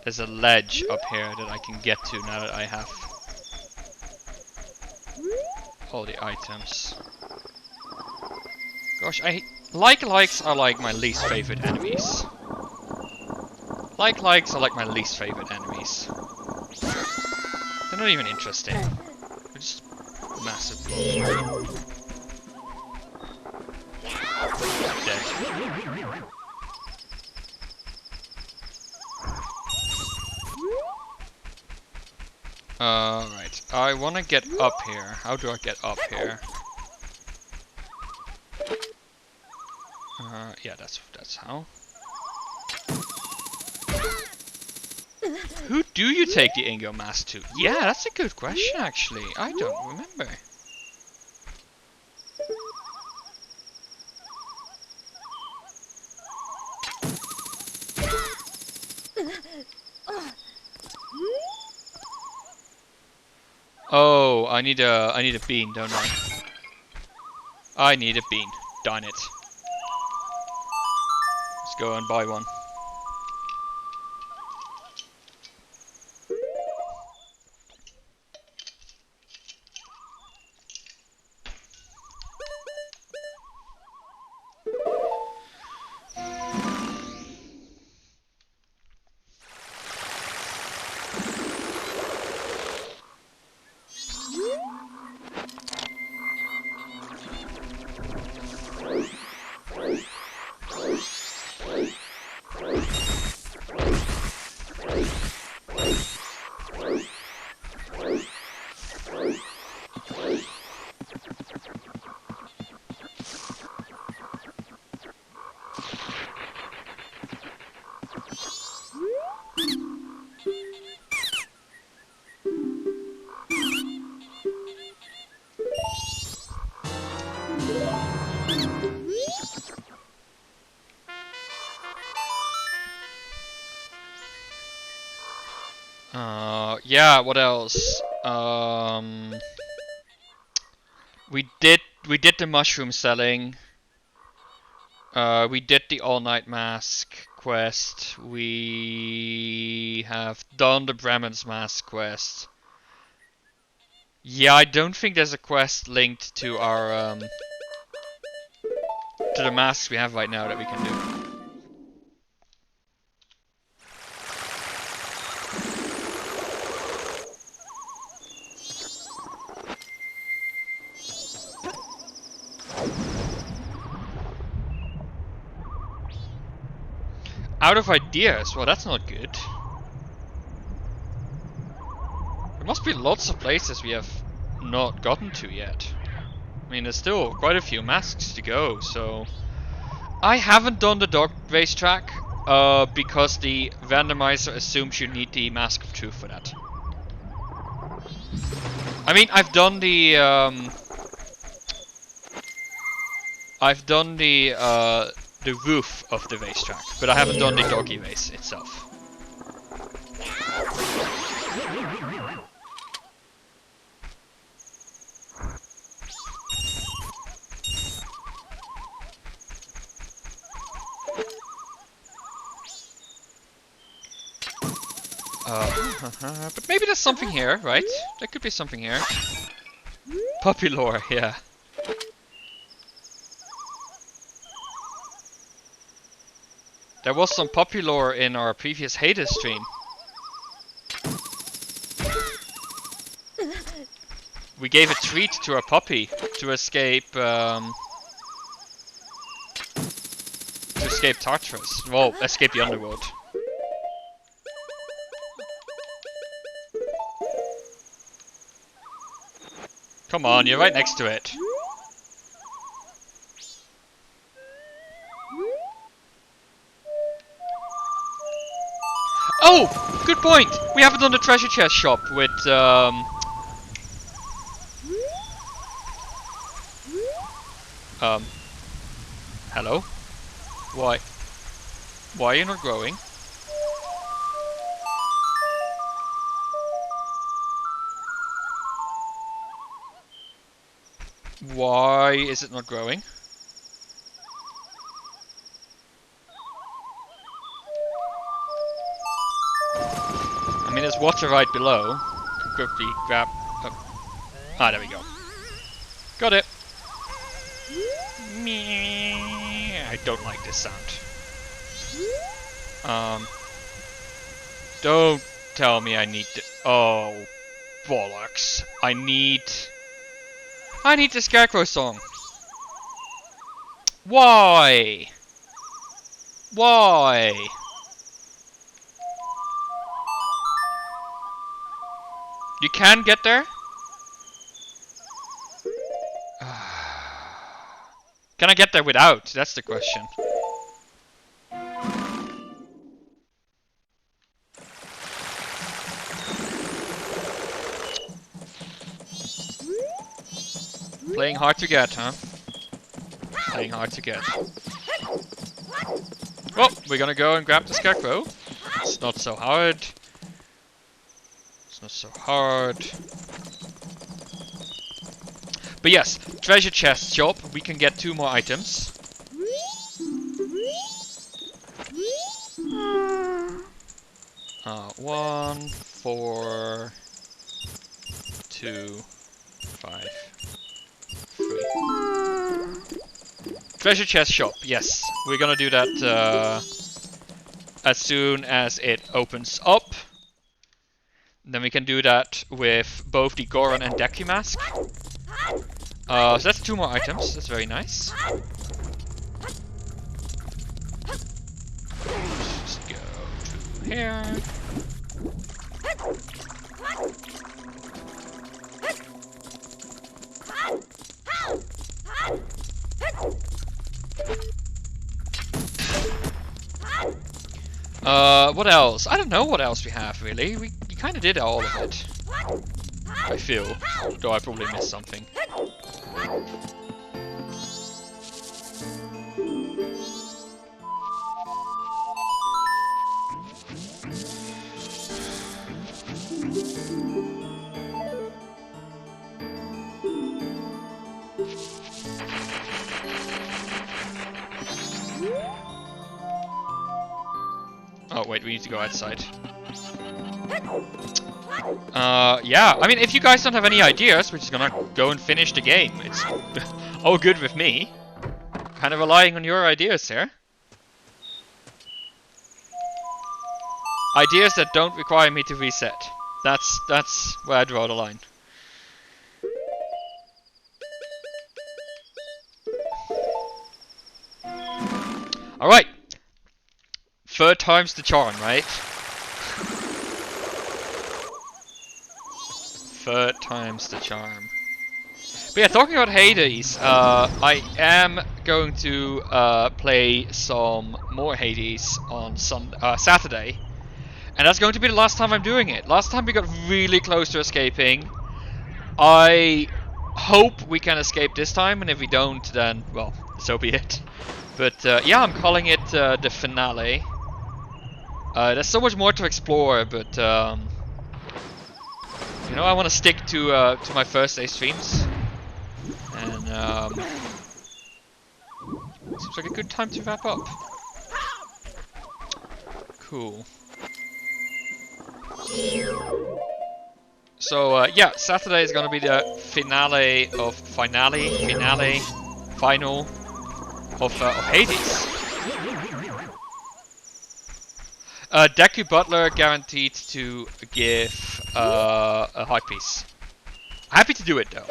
There's a ledge up here that I can get to now that I have all the items. Gosh, likes are like my least favorite enemies. Likes are like my least favorite enemies. They're not even interesting. They're just massive. Dead. Right. I want to get up here. How do I get up here? Yeah, that's how. Who do you take the Ingo mask to? Yeah, that's a good question, actually. I don't remember. Oh, I need a bean, don't I? I need a bean. Darn it. Let's go and buy one. Yeah, what else? We did the mushroom selling. We did the all-night mask quest. We have done the Bremen's mask quest. Yeah, I don't think there's a quest linked to our to the masks we have right now that we can do. Out of ideas? Well, that's not good. There must be lots of places we have not gotten to yet. I mean, there's still quite a few masks to go, so... I haven't done the dog racetrack, because the randomizer assumes you need the Mask of Truth for that. I mean, I've done the roof of the racetrack, but I haven't done the doggy race itself. But maybe there's something here, right? There could be something here. Puppy lore, yeah. There was some puppy lore in our previous Hades stream. We gave a treat to our puppy to escape Tartarus. Well, escape the underworld. Come on, you're right next to it. Oh, good point. We haven't done the treasure chest shop with hello? Why? Why are you not growing? Why is it not growing? I mean, there's water right below. Quickly grab... Ah, there we go. Got it. I don't like this sound. Don't tell me I need to... Oh, bollocks. I need the Scarecrow song. Why? Why? You can get there? Can I get there without? That's the question. Playing hard to get, huh? Playing hard to get. Well, we're gonna go and grab the scarecrow. It's not so hard. It's not so hard. But yes, treasure chest shop. We can get 2 more items. One, 4, 2, 5, 3. Treasure chest shop. Yes, we're gonna do that as soon as it opens up. Then we can do that with both the Goron and Deku mask. So that's 2 more items. That's very nice. Just go to here. What else? I don't know what else we have, really. We kind of did all of it. I feel. Though I probably missed something. Oh, wait, we need to go outside. Yeah, I mean, if you guys don't have any ideas, we're just gonna go and finish the game. It's all good with me. Kind of relying on your ideas here. Ideas that don't require me to reset. That's where I draw the line. Alright. 3rd time's the charm, right? 3rd time's the charm. But yeah, talking about Hades, I am going to play some more Hades on Saturday. And that's going to be the last time I'm doing it. Last time we got really close to escaping. I hope we can escape this time, and if we don't, then, well, so be it. But yeah, I'm calling it the finale. There's so much more to explore, but you know, I want to stick to my first day streams, and seems like a good time to wrap up. Cool. So yeah, Saturday is gonna be the final of Hades. Deku Butler guaranteed to give a high piece. Happy to do it though.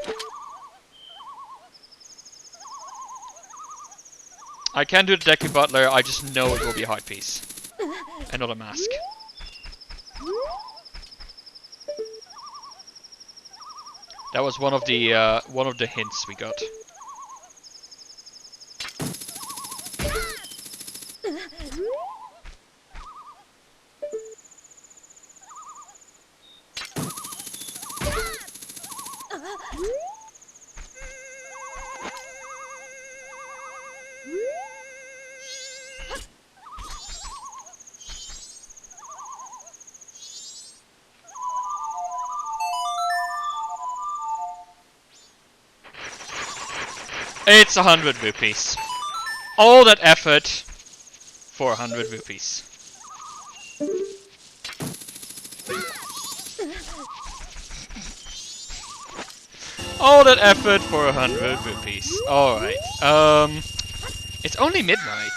I can do the Deku Butler, I just know it will be a high piece. And not a mask. That was one of the hints we got. It's 100 rupees. All that effort for 100 rupees. All that effort for 100 rupees. Alright. It's only midnight.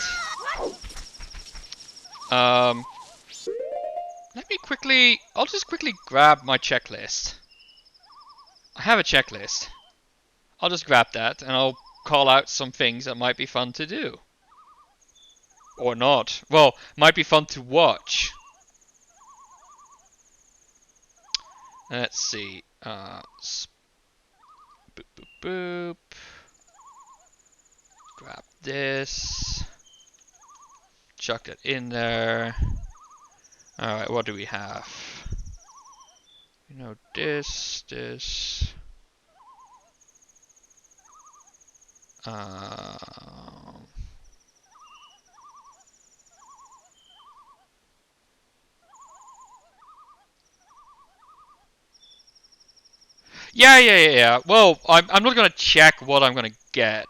Let me quickly... I'll just quickly grab my checklist. I have a checklist. I'll just grab that and I'll call out some things that might be fun to do. Or not. Well, might be fun to watch. Let's see. Boop, boop, boop. Grab this. Chuck it in there. Alright, what do we have? You know, this. Yeah. Well, I'm not gonna check what I'm gonna get.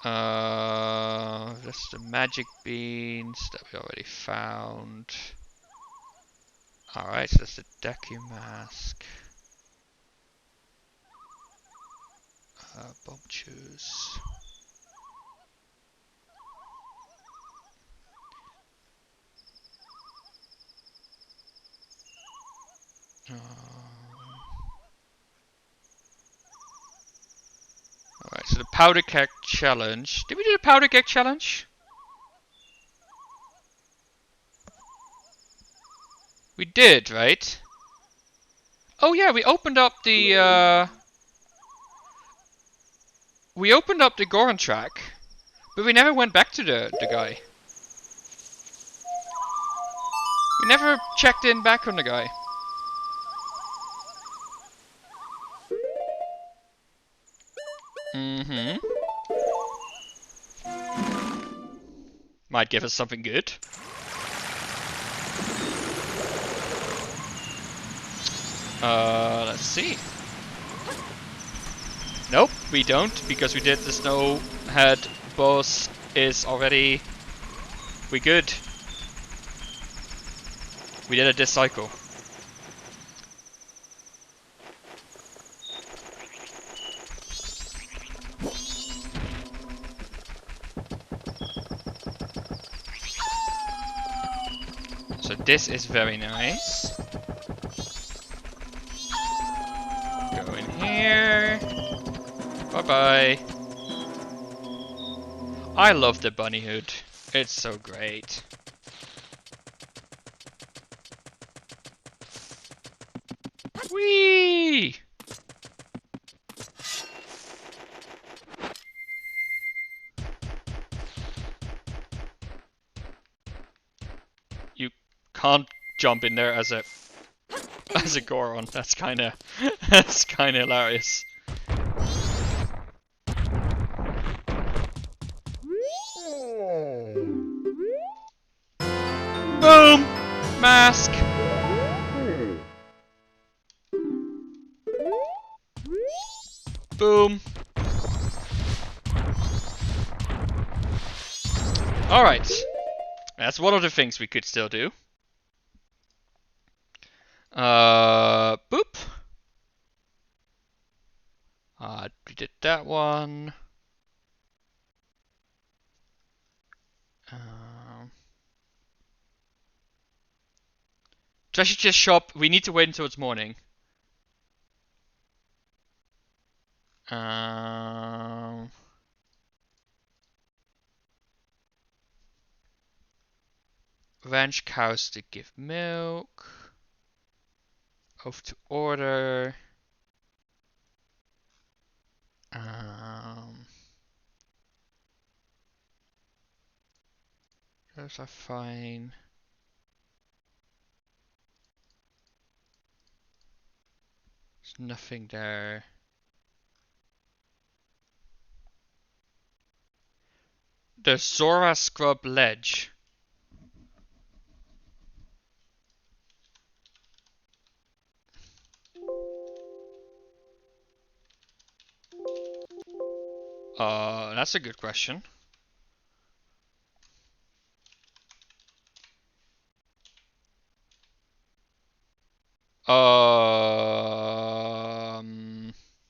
That's the magic beans that we already found. Alright, so that's the Deku mask. Bomb juice. Alright, so the powder keg challenge. Did we do the powder keg challenge? We did, right? Oh yeah, we opened up the Goron track, but we never went back to the guy. We never checked in back on the guy. Mm-hmm. Might give us something good. Let's see. Nope, we don't, because we did the snow head boss is already... We good. We did it this cycle. So this is very nice. Go in here. Bye-bye. I love the bunny hood. It's so great. Whee! You can't jump in there as a Goron. That's kinda hilarious. Boom! Mask! Boom! Alright. That's one of the things we could still do. Boop! We did that one. Treasure chest shop, we need to wait until it's morning. Ranch cows to give milk. Oath to order. Those are fine. There's nothing there. The Zora Scrub Ledge. That's a good question.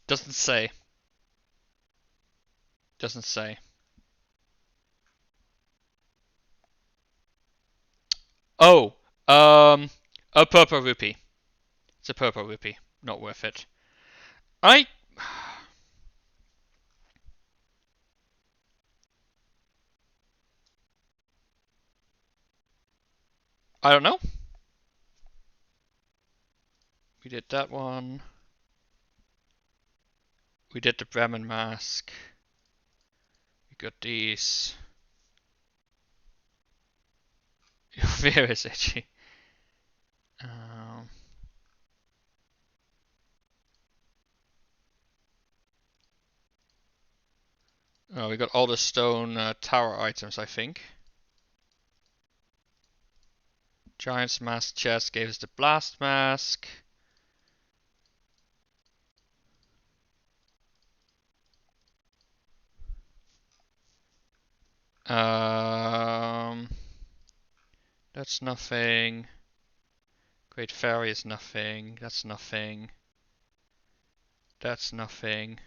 Doesn't say. Doesn't say. Oh, a purple rupee. It's a purple rupee. Not worth it. I don't know. We did that one. We did the Bremen mask. We got these. Your fear is itchy. Oh, we got all the stone tower items, I think. Giant's mask chest gave us the blast mask. That's nothing. Great Fairy is nothing. That's nothing. That's nothing.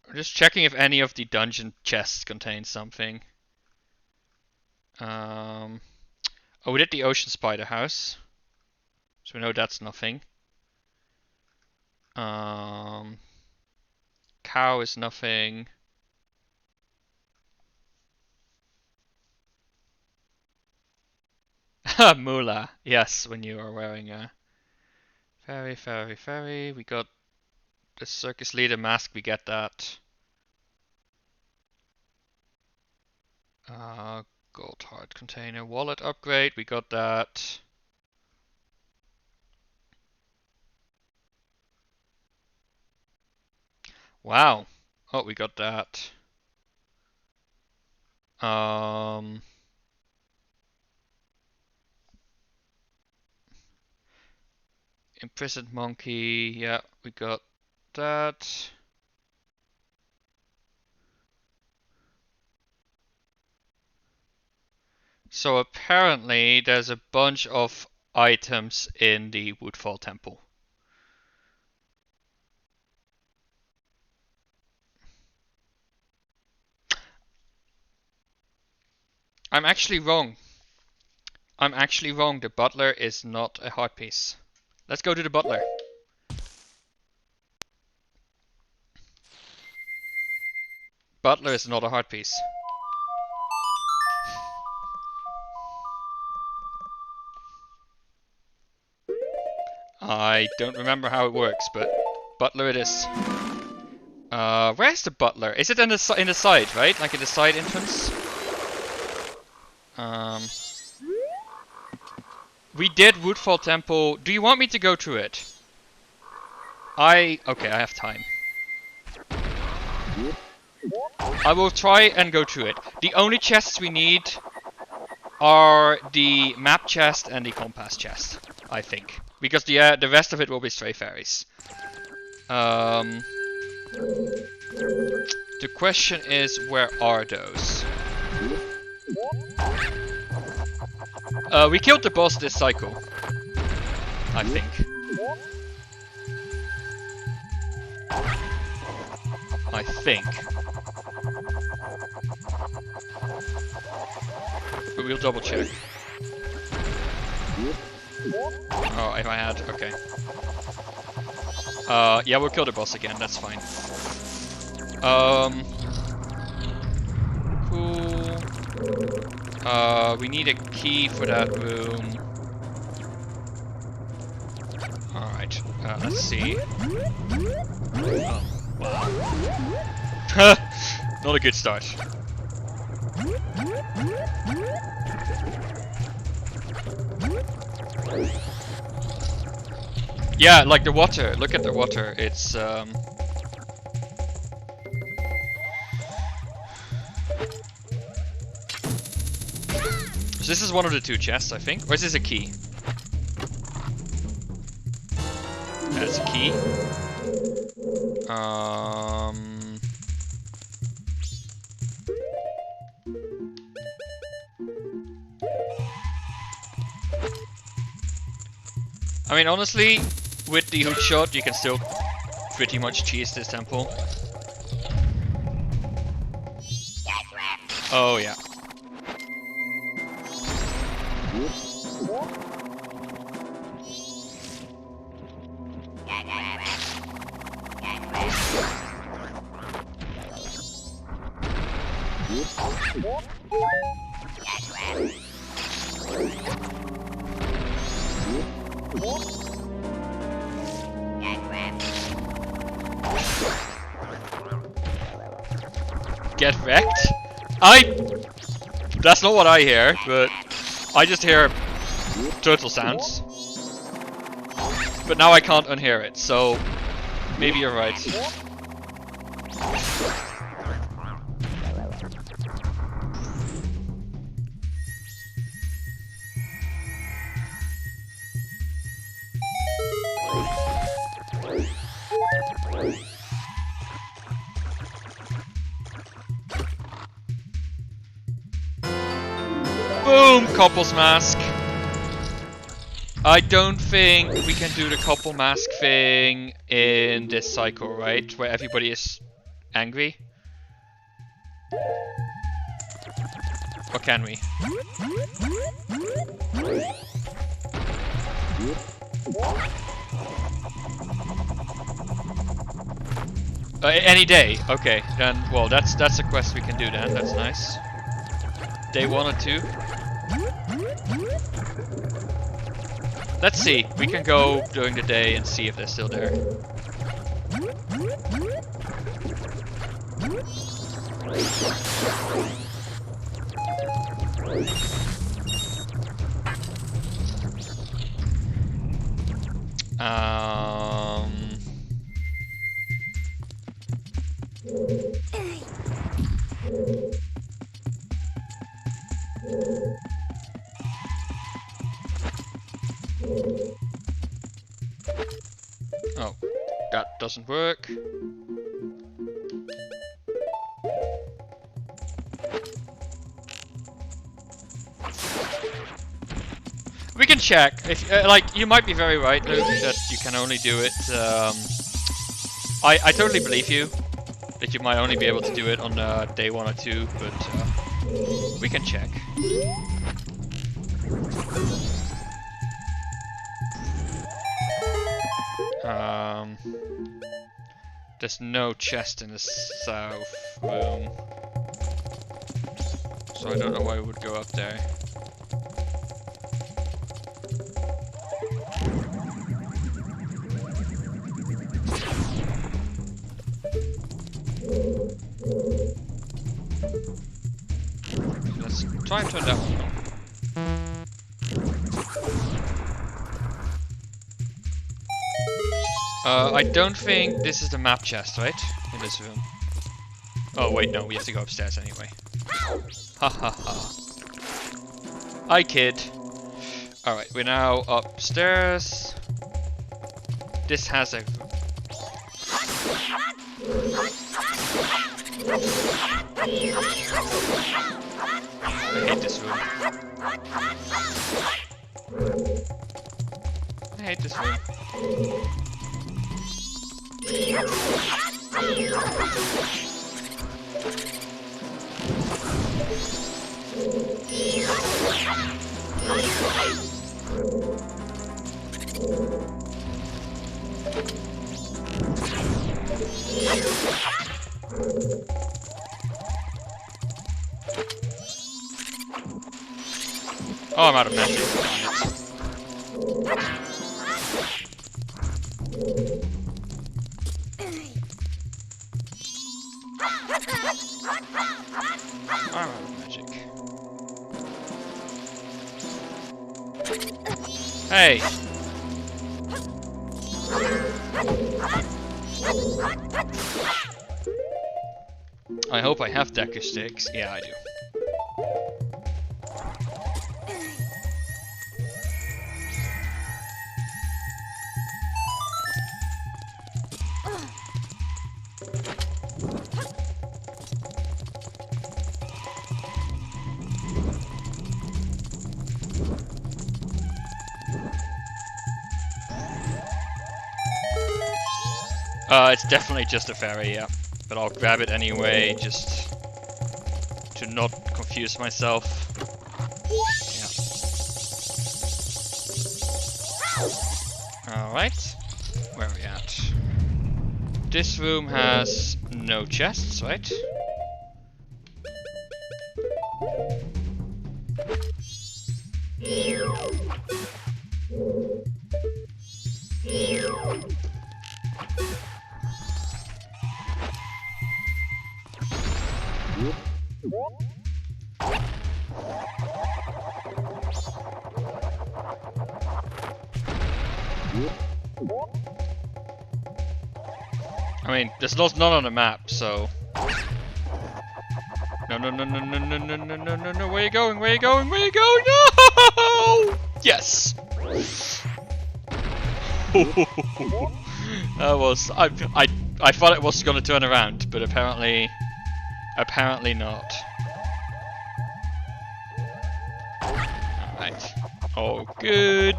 I'm just checking if any of the dungeon chests contain something. Oh, we did the Ocean Spider house. So we know that's nothing. Cow is nothing. Moolah. Yes, when you are wearing a fairy. We got the circus leader mask. We get that. Gold heart container wallet upgrade. We got that. Wow. Oh, we got that. Imprisoned monkey. Yeah, we got that. So apparently there's a bunch of items in the Woodfall Temple. I'm actually wrong. The Butler is not a heart piece. Let's go to the Butler. Butler is not a heart piece. I don't remember how it works, but Butler it is. Where's the Butler? Is it in the side, right? Like in the side entrance? We did Woodfall Temple. Do you want me to go to it? Okay, I have time. I will try and go to it. The only chests we need are the map chest and the compass chest, I think. Because the rest of it will be stray fairies. The question is, where are those? We killed the boss this cycle, I think. But we'll double check. Oh, if I had, okay. Yeah, we'll kill the boss again, that's fine. Cool. We need a key for that room. Alright, let's see. Oh, wow. Not a good start. Yeah, like the water. Look at the water. It's So this is one of the two chests, I think. Or is this a key? That's a key. I mean, honestly, with the hook shot, you can still pretty much cheese this temple. Oh, yeah. get wrecked? That's not what I hear, but I just hear turtle sounds. But now I can't unhear it, so maybe you're right. Boom! Couples mask. I don't think we can do the couple mask thing in this cycle, right? Where everybody is angry. Or can we? Any day. Okay, then. Well, that's a quest we can do then. That's nice. Day 1 or 2. Let's see. We can go during the day and see if they're still there. Oh, that doesn't work. We can check. If like, you might be very right, Luke, that you can only do it. I totally believe you that you might only be able to do it on day 1 or 2, but we can check. There's no chest in the south room, so I don't know why we would go up there. Let's try and turn that one on. I don't think this is the map chest, right? In this room. Oh wait, no, we have to go upstairs anyway. Ha ha ha. I kid. Alright, we're now upstairs. This has a... I hate this room. I hate this room. Oh, I'm out of magic. I'm out of magic. Hey! I hope I have decker sticks. Yeah, I do. It's definitely just a fairy, yeah. But I'll grab it anyway, just to not confuse myself. Yeah. Alright. Where are we at? This room has no chests, right? I mean, there's none on the map, so... No, no, no, no, no, no, no, no, no, no, no, where you going, where you going, where you going, no! Yes! That was... I thought it was gonna turn around, but apparently not. Alright. Oh, good.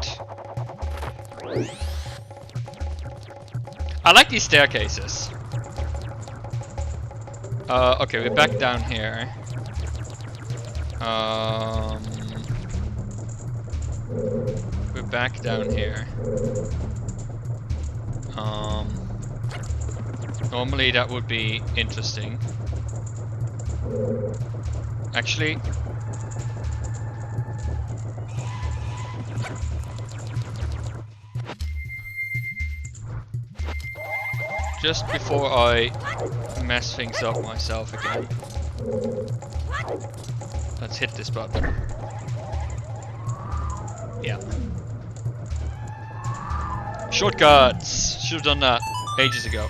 I like these staircases. Okay, we're back down here. We're back down here. Normally that would be interesting. Actually, just before I mess things up myself again, let's hit this button. Yeah. Shortcuts! Should have done that ages ago.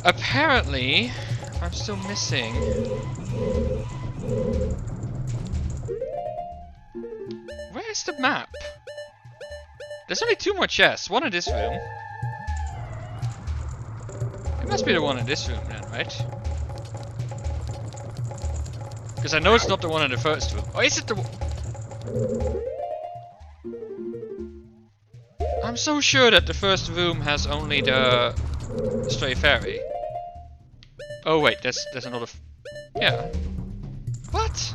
Apparently, I'm still missing. Where's the map? There's only 2 more chests. One in this room. It must be the one in this room then, right? Because I know it's not the one in the first room. Oh, is it the one? I'm so sure that the first room has only the stray fairy. Oh wait, there's another. Yeah. What?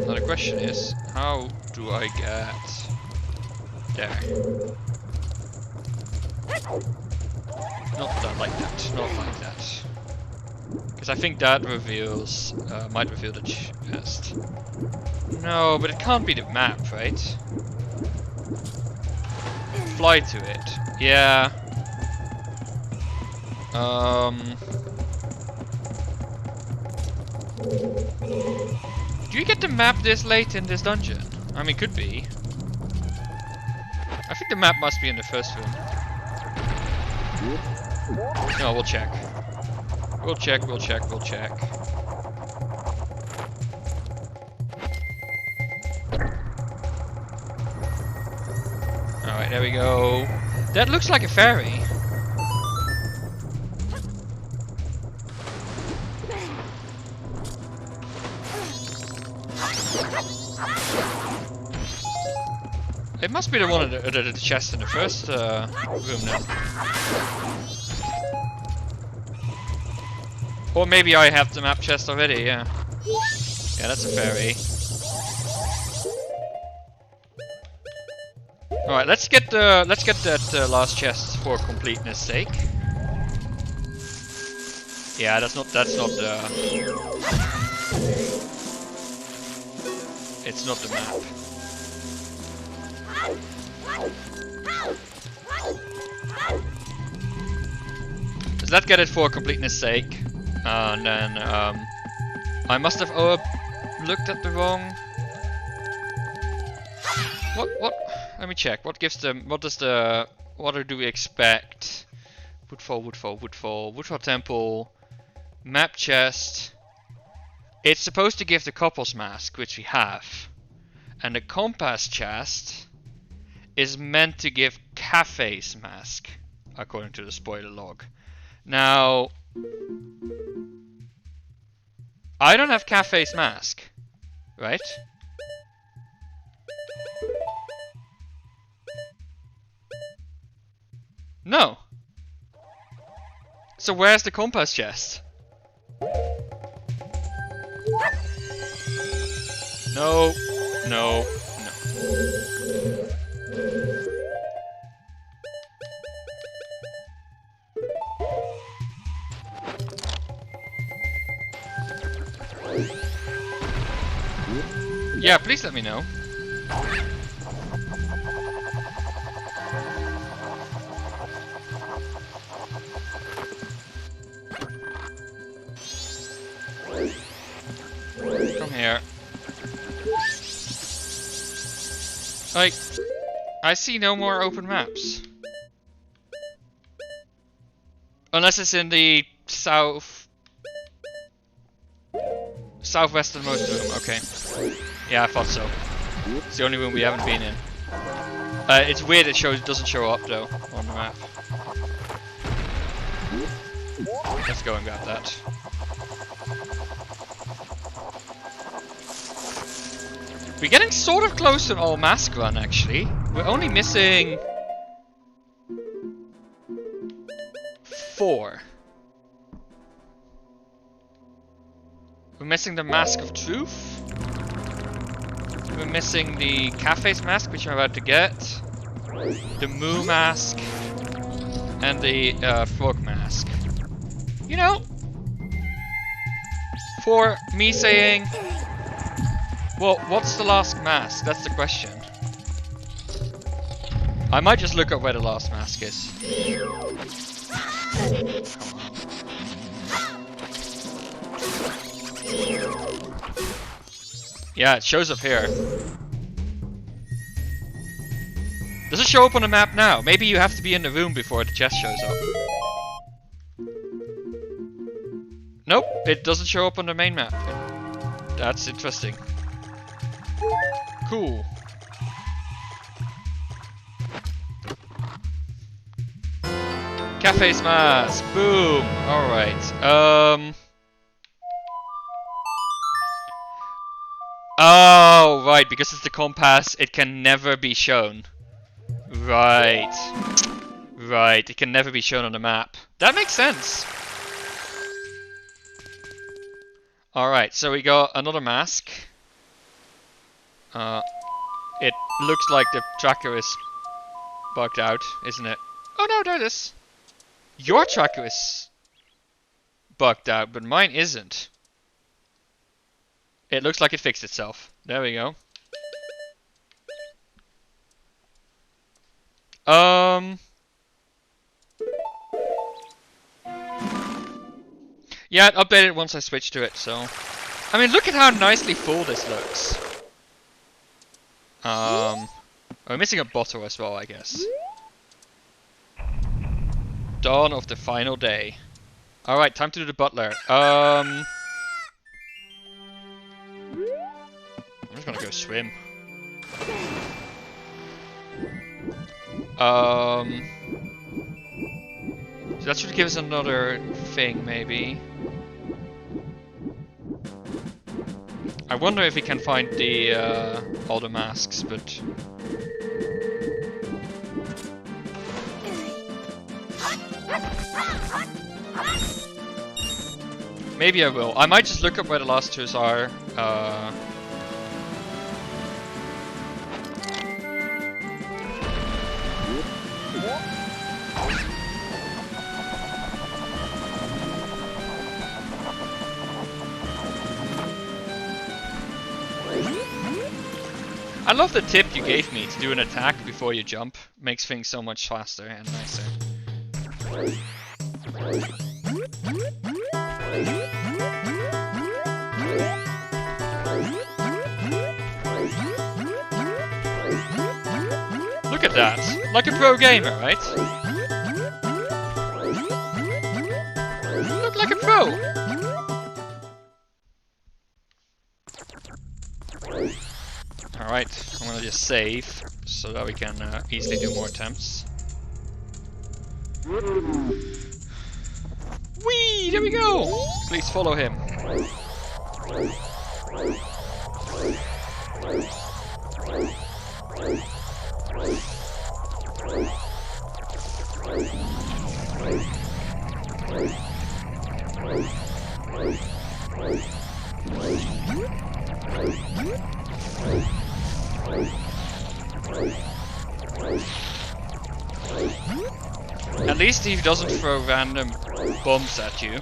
Now the question is, how do I get there? Not like that. Not like that. Because I think that reveals, might reveal the chest. No, but it can't be the map, right? Fly to it. Yeah. Do you get the map this late in this dungeon? I mean, could be. I think the map must be in the first room. No, we'll check. We'll check, we'll check, we'll check. Alright, there we go. That looks like a fairy. It must be the one of the chest in the first room now. Or maybe I have the map chest already, yeah. Yeah, that's a fairy. Alright, let's get that last chest for completeness sake. Yeah, that's not the... It's not the map. So let's get it for completeness sake. And then I must have looked at the wrong. What? Let me check. What gives them? What do we expect? Woodfall temple, map chest. It's supposed to give the couple's mask, which we have, and the compass chest is meant to give Cafe's mask, according to the spoiler log. Now, I don't have Cafe's mask, right? No. So where's the compass chest? No, no, no. Yeah, please let me know. from here. Like, I see no more open maps. Unless it's in the southwesternmost room. Okay. Yeah, I thought so. It's the only room we haven't been in. It's weird it doesn't show up though on the map. Let's go and grab that. We're getting sort of close to an all mask run actually. We're only missing 4. We're missing the Mask of Truth. We're missing the Cafe's mask, which I'm about to get. The Moo mask. And the Frog mask. You know, for me saying, well, what's the last mask? That's the question. I might just look up where the last mask is. Yeah, it shows up here. Does it show up on the map now? Maybe you have to be in the room before the chest shows up. Nope, it doesn't show up on the main map. That's interesting. Cool. Cafe's mask. Boom. Alright. Oh, right, because it's the compass, it can never be shown. Right. Right, it can never be shown on the map. That makes sense. Alright, so we got another mask. It looks like the tracker is bugged out, isn't it? Oh no, there it is. Your tracker is bugged out, but mine isn't. It looks like it fixed itself. There we go. Yeah, it updated once I switched to it, so... I mean, look at how nicely full this looks. We're missing a bottle as well, I guess. Dawn of the final day. Alright, time to do the Butler. I'm just gonna go swim. So that should give us another thing, maybe. I wonder if we can find the all the masks, but maybe I will. I might just look up where the last 2 are. I love the tip you gave me to do an attack before you jump. Makes things so much faster and nicer. Look at that! Like a pro gamer, right? Look like a pro! Alright, I'm gonna just save so that we can easily do more attempts. Whee! There we go! Please follow him. At least he doesn't throw random bombs at you.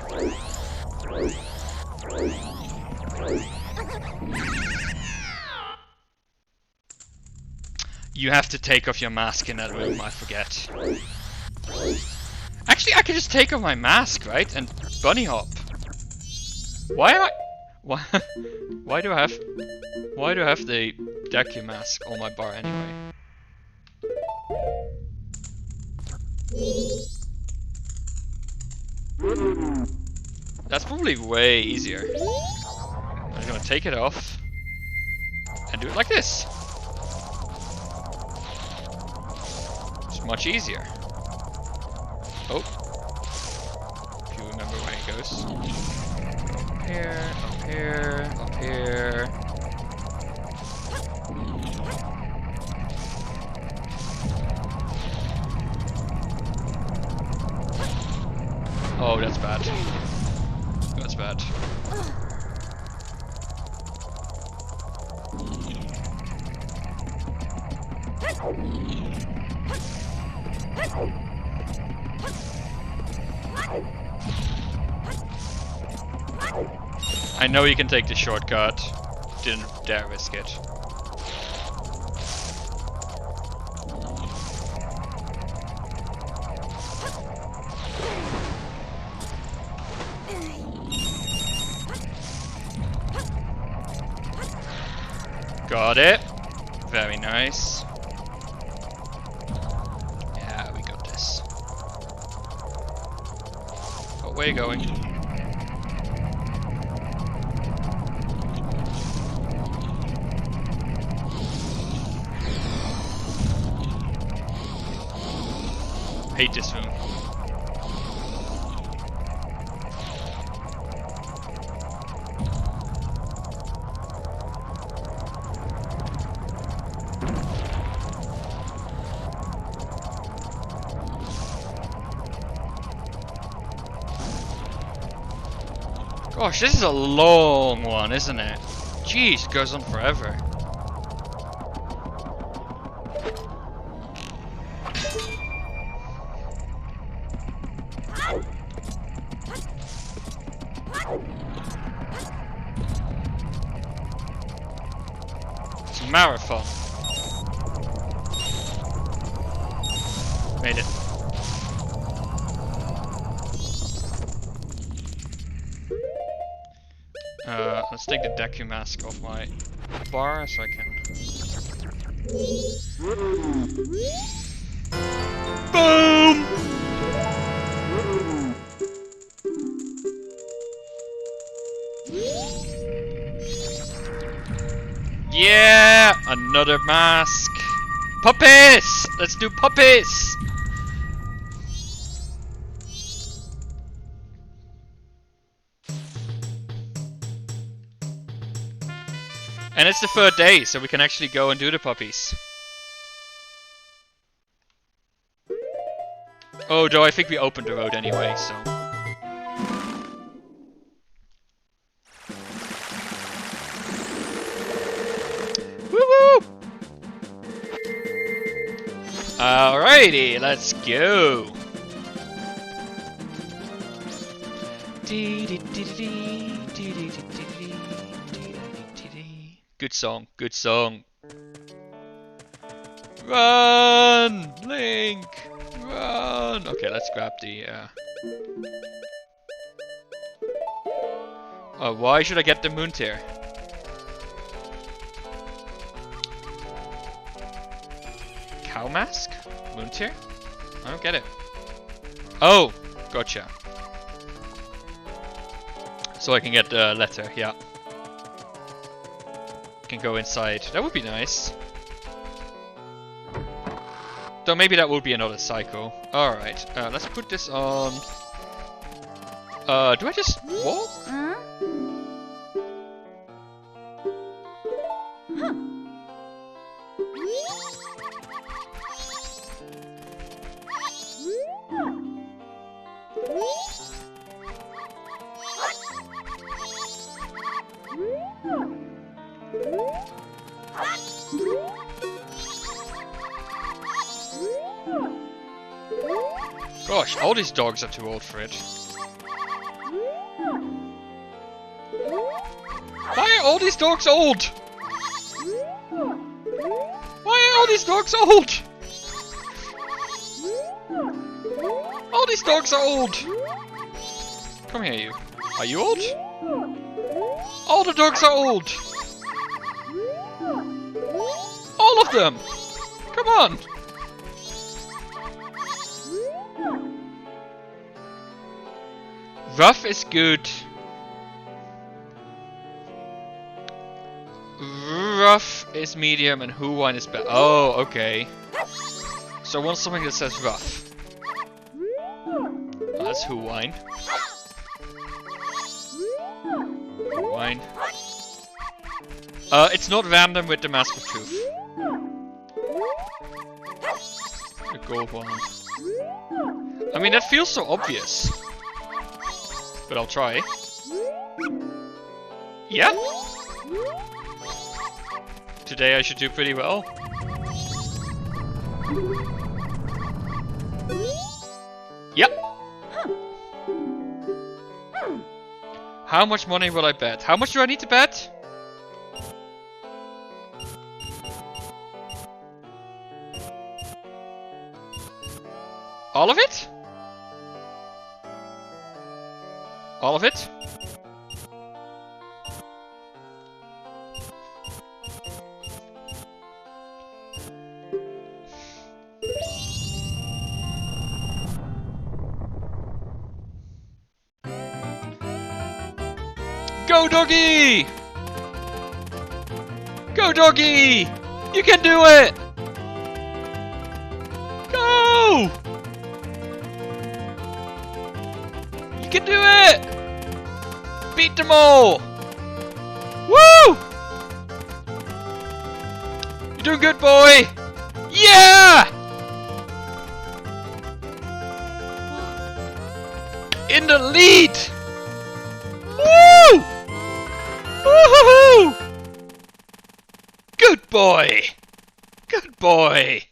You have to take off your mask in that room, I forget. Actually, I could just take off my mask, right? And bunny hop. Why? Why do I have the Deku mask on my bar anyway? That's probably way easier. I'm just gonna take it off and do it like this. It's much easier. Oh, if you remember where it goes. Up here, up here, up here. Oh, that's bad. That's bad. I know you can take the shortcut. Didn't dare risk it. Got it. Very nice. Yeah, we got this. Oh, where are you going? Hate this room. Gosh, this is a long one, isn't it? Jeez, it goes on forever. It's a marathon. Made it. Let's take the Deku mask off my bar so I can. Boom! Yeah! Another mask! Puppies! Let's do puppies! And it's the third day, so we can actually go and do the puppies. Oh, though I think we opened the road anyway, so. Woo-woo! Alrighty, let's go. Good song, good song. Run, Link, run. Okay, let's grab the. Oh, why should I get the moon tier? Cow mask? Moon tier? I don't get it. Oh, gotcha. So I can get the letter, yeah. Can go inside. That would be nice. Though maybe that would be another cycle. Alright, let's put this on. Do I just walk? Gosh, all these dogs are too old for it. Why are all these dogs old? Why are all these dogs old? All these dogs are old. Come here, you. Are you old? All the dogs are old! All of them! Come on! Rough is good. Rough is medium and Who wine is better. Oh, okay. So I want something that says rough. Oh, that's Who wine. Who wine. It's not random with the Mask of Truth. The gold one. I mean, that feels so obvious. But I'll try. Yeah. Today I should do pretty well. Yep. How much money will I bet? How much do I need to bet? All of it? All of it? Go doggy! Go doggy! You can do it! Go! You can do it! Beat them all! Woo! You're doing good, boy! Yeah! In the lead! Woo! Woohoo! Good boy! Good boy!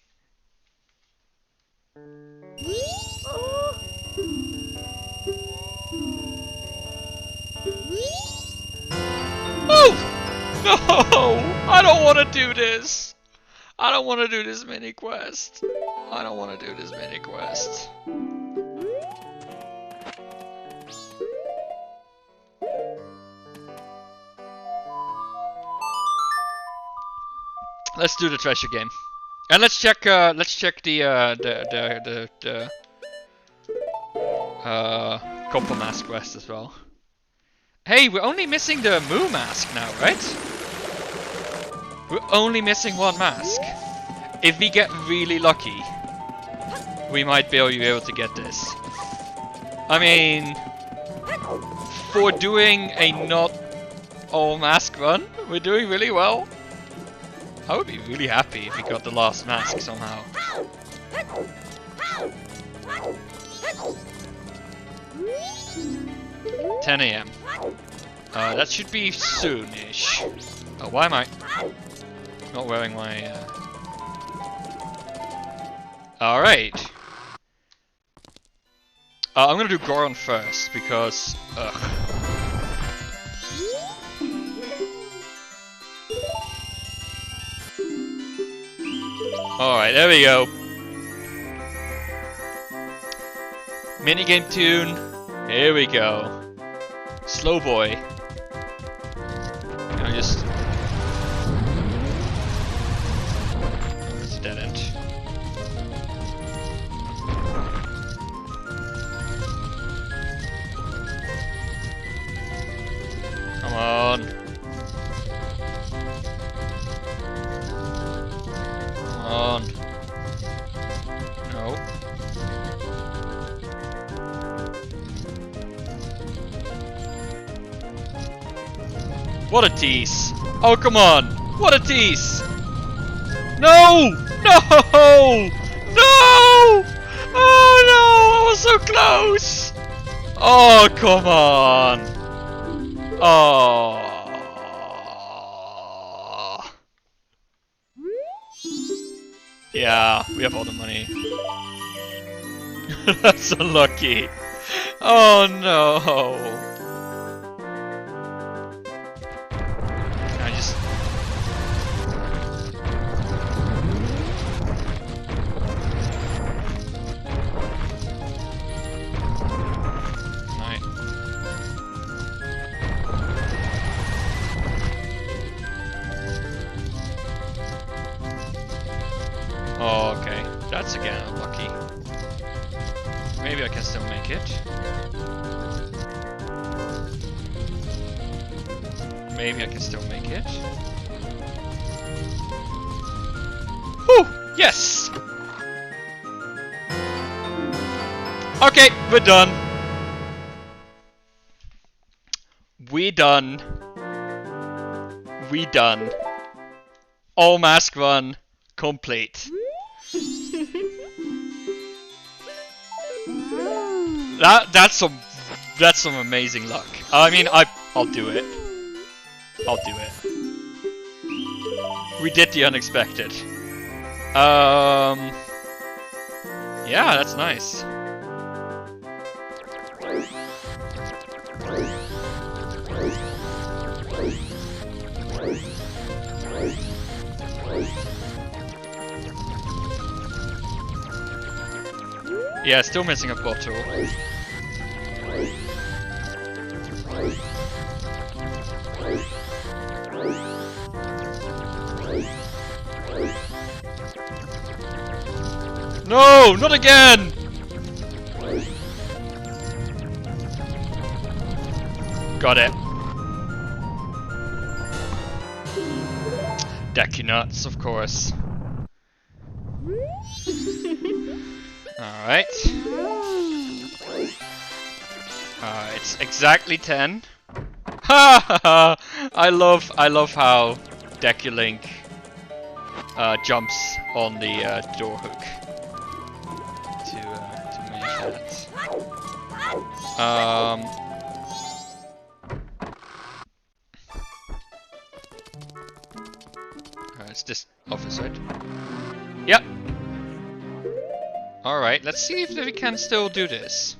Oh! No! I don't want to do this! I don't want to do this mini quest. I don't want to do this mini quest. Let's do the treasure game, and let's check the Copper Mask quest as well. Hey, we're only missing the Moo mask now, right? We're only missing one mask. If we get really lucky, we might be able to get this. I mean, for doing a not all mask run, we're doing really well. I would be really happy if we got the last mask somehow. 10 AM. That should be soonish. Oh, why am I not wearing my... Alright. I'm gonna do Goron first, because... Ugh. Alright, there we go. Minigame tune. Here we go. Slow boy. I just... Oh, it's a dead end. Come on. Come on. No. What a tease! Oh, come on! What a tease! No! No! No! Oh no! I was so close! Oh, come on! Oh. Yeah, we have all the money. That's unlucky. Oh no! that's again unlucky. Maybe I can still make it. Maybe I can still make it. Whew! Yes! Okay, we're done. We done. We done. All mask run complete. That's some amazing luck. I mean, I'll do it. I'll do it. We did the unexpected. Yeah, that's nice. Yeah, still missing a bottle. No, not again! Got it. Decky nuts, of course. Alright. It's exactly 10. Ha ha ha! I love how Deculink jumps on the door hook to make that. It's this office, right? Yep. Alright, let's see if we can still do this.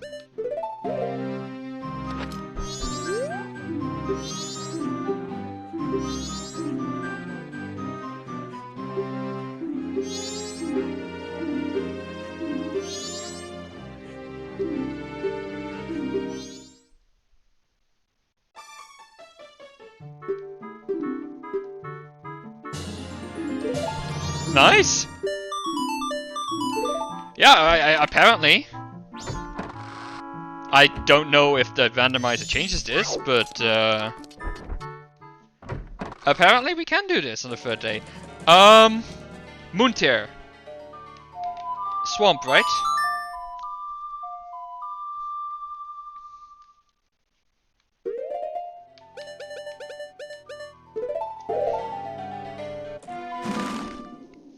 Nice! Yeah, apparently. I don't know if the randomizer changes this, but apparently we can do this on the third day. Moontear. Swamp, right?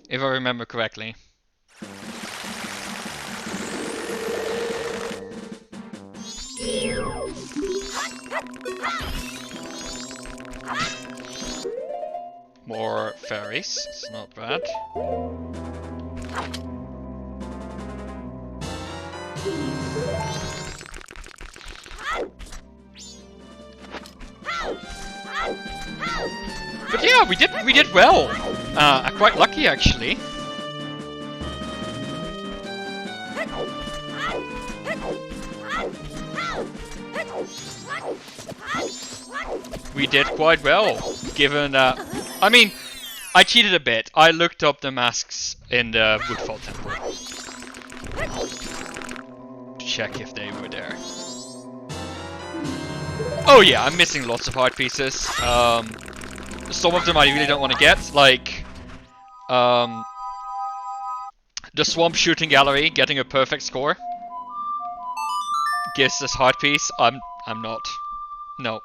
If I remember correctly. More fairies, it's not bad. But yeah, we did well. Quite lucky actually. We did quite well, given that. I mean, I cheated a bit. I looked up the masks in the Woodfall Temple to check if they were there. Oh yeah, I'm missing lots of heart pieces. Some of them I really don't want to get, like the Swamp Shooting Gallery getting a perfect score gives this heart piece. I'm not. No.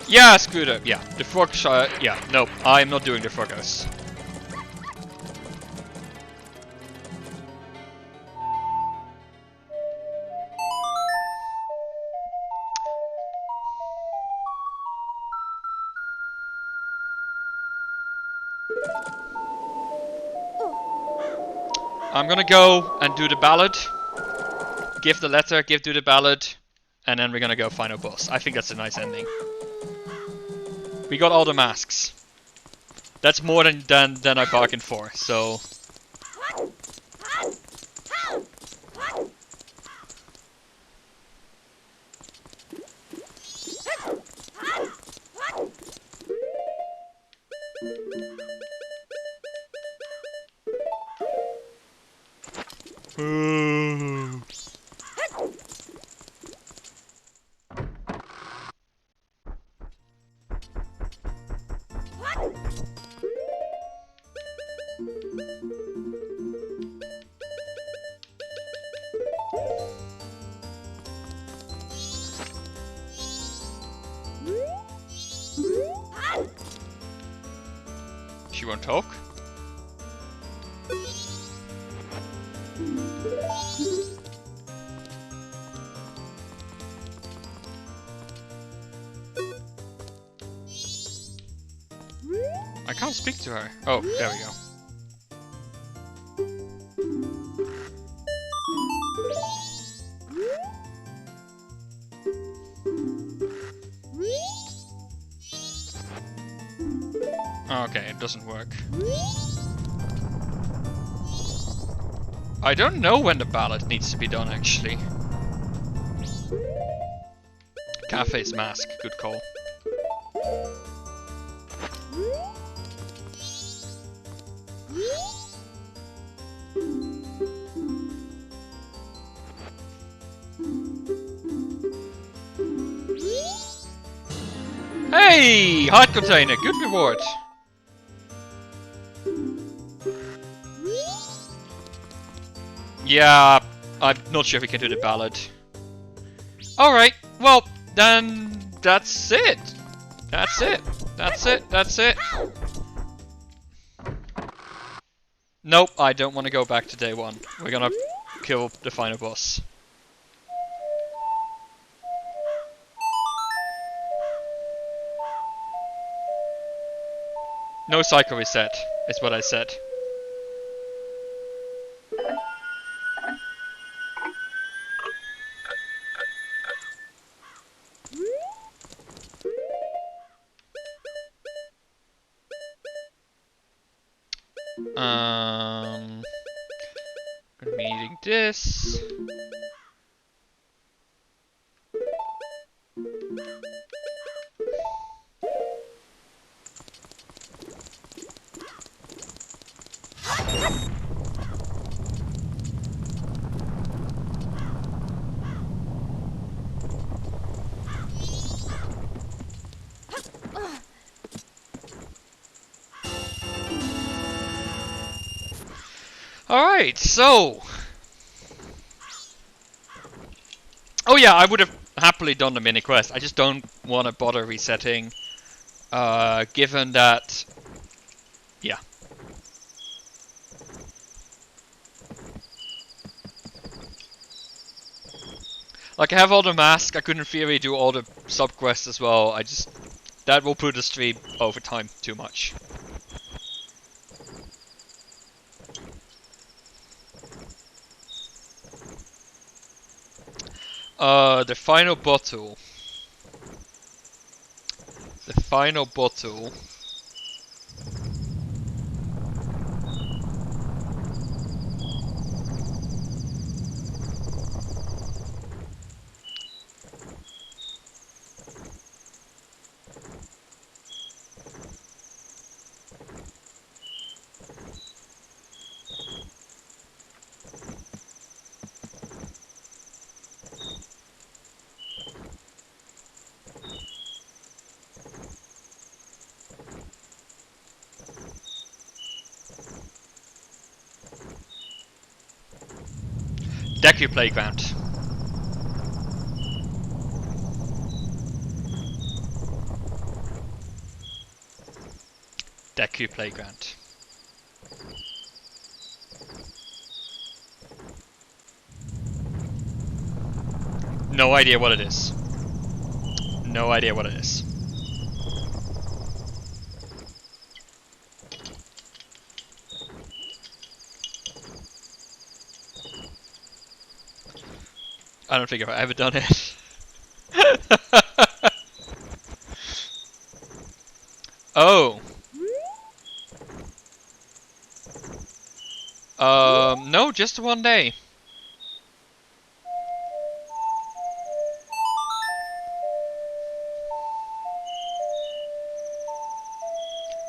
Yeah, screwed up. Yeah, the frog shot. Yeah, no, I'm not doing the frogos. I'm gonna go and do the ballad. Give the letter, do the ballad, and then we're gonna go final boss. I think that's a nice ending. We got all the masks. That's more than I bargained for, so... She won't talk? I can't speak to her. Oh, there we go. Okay, it doesn't work. I don't know when the ballad needs to be done, actually. Cafe's mask, good call. Hey! Heart container, good reward. Yeah, I'm not sure if we can do the ballad. Alright, well, then that's it. That's it. That's it. That's it. Nope, I don't want to go back to day one. We're gonna kill the final boss. No cycle reset, is what I said. Gonna be needing this. Alright, so... Oh yeah, I would have happily done the mini quest. I just don't want to bother resetting. Given that... Yeah. Like, I have all the masks, I could in theory do all the sub-quests as well. I just... That will put the stream over time too much. The final bottle. The final bottle. Deku Playground. Deku Playground. No idea what it is. No idea what it is. I don't think I've ever done it. Oh. No, just 1 day.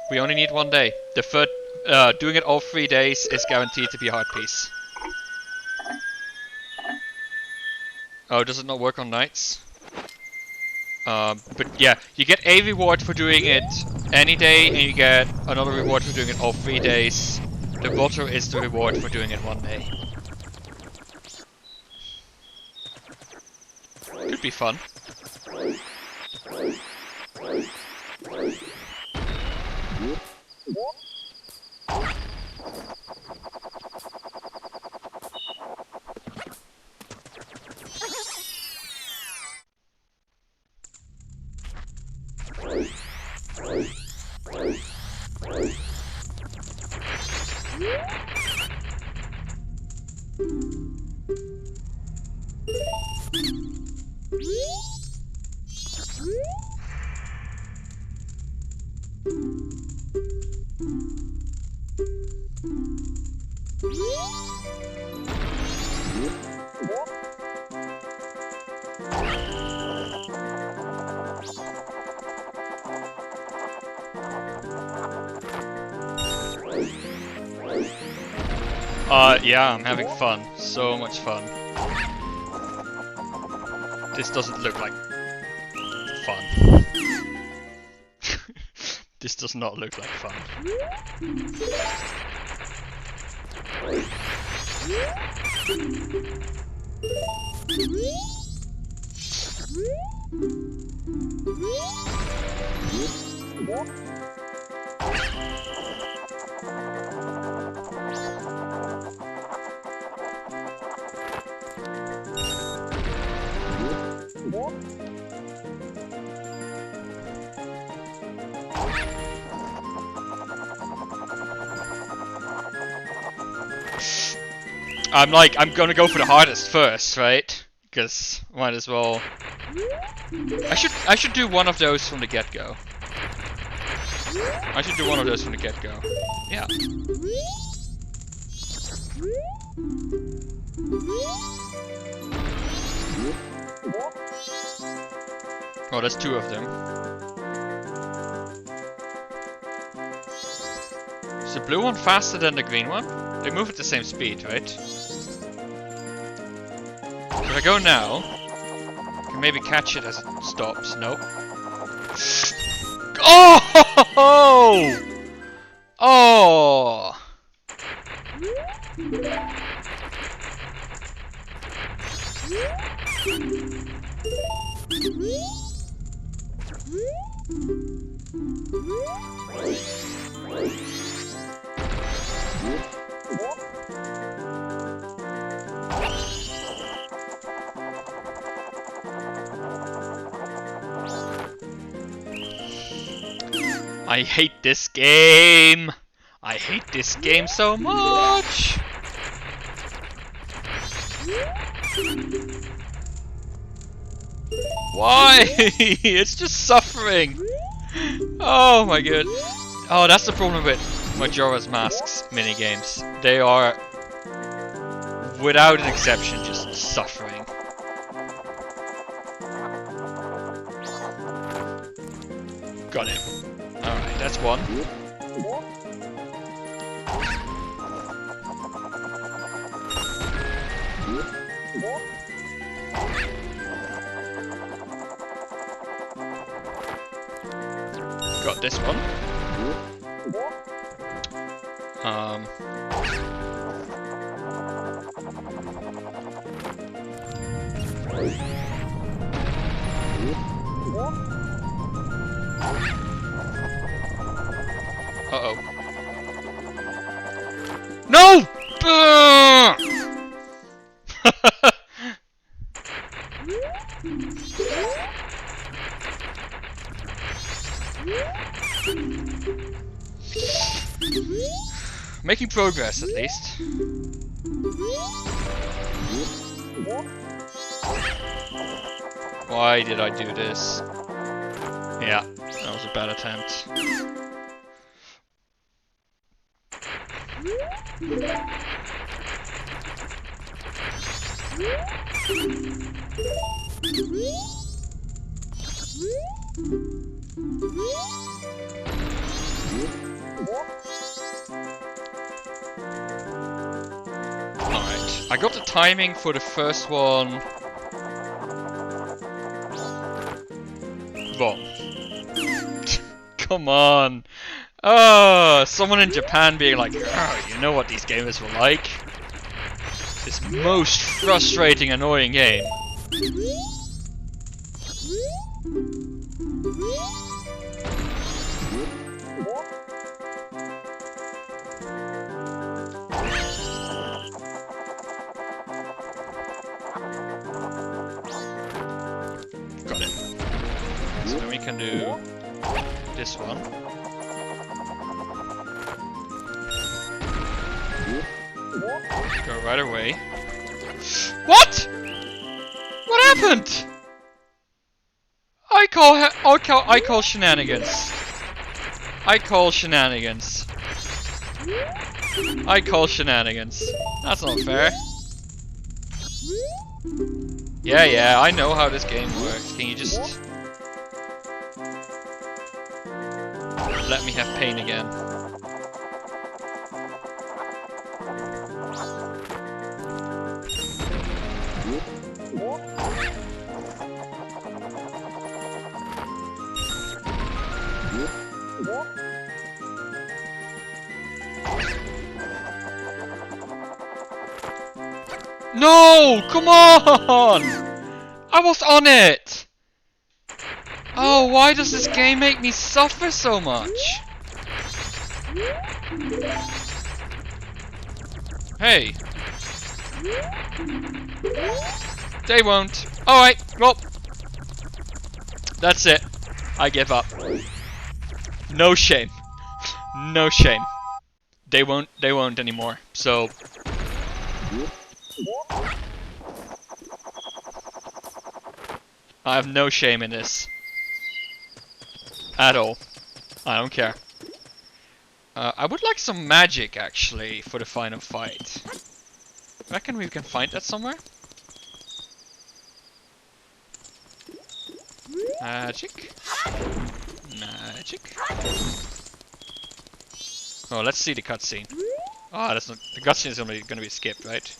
We only need 1 day. The third, doing it all 3 days is guaranteed to be a hard piece. Oh, does it not work on nights? But yeah, you get a reward for doing it any day, and you get another reward for doing it all 3 days. The Butler is the reward for doing it 1 day. Could be fun. Yeah, I'm having fun. So much fun. This doesn't look like fun. This does not look like fun. I'm gonna go for the hardest first, right? Because might as well. I should do one of those from the get-go. I should do one of those from the get-go. Yeah. Oh, there's 2 of them. Is the blue one faster than the green one? They move at the same speed, right? If I go now, I can maybe catch it as it stops. Nope. Oh! Oh! I hate this game! I hate this game so much! Why? It's just suffering! Oh my god. Oh, that's the problem with Majora's Mask's minigames. They are, without an exception, just suffering. Got him. Alright, that's one. Got this one. Uh-oh. No! Making progress, at least. Why did I do this? Yeah, that was a bad attempt. Alright, I got the timing for the first one wrong. Come on. Oh, someone in Japan being like, oh, you know what these gamers were like? This most frustrating, annoying game. Got it. So then we can do this one. Go right away. What? What happened? I call shenanigans. I call shenanigans. I call shenanigans. That's not fair. Yeah, I know how this game works. Can you just let me have pain again? No! Come on! I was on it! Oh, why does this game make me suffer so much? Hey. They won't. Alright, well. That's it. I give up. No shame. No shame. They won't anymore. So I have no shame in this. At all. I don't care. I would like some magic, actually, for the final fight. Reckon we can find that somewhere? Magic. Magic. Oh, let's see the cutscene. Ah, that's not... The cutscene is gonna be skipped, right?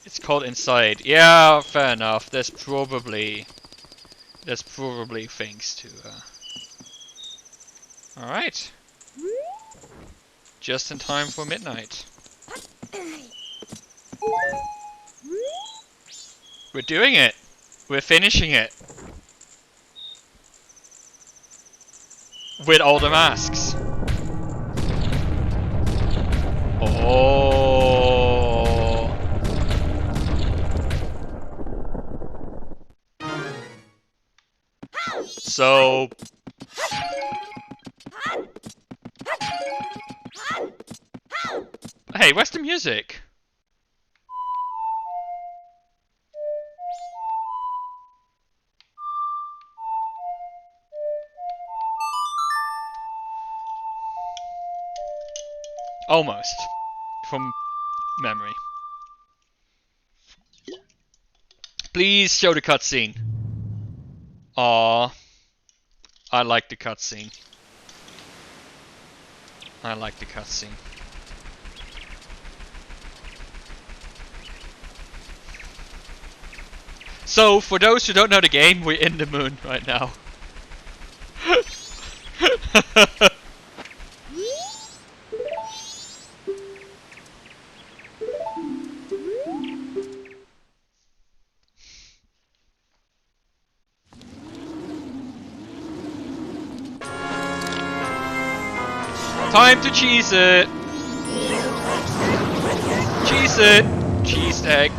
It's called Inside. Yeah, fair enough. There's probably things to. All right. Just in time for midnight. We're doing it. We're finishing it. With all the masks. Oh. So. Hey, where's the music? Almost. From memory. Please show the cutscene. Aww. I like the cutscene. I like the cutscene. So, for those who don't know the game, we're in the moon right now. Time to cheese it! Cheese it! Cheese egg.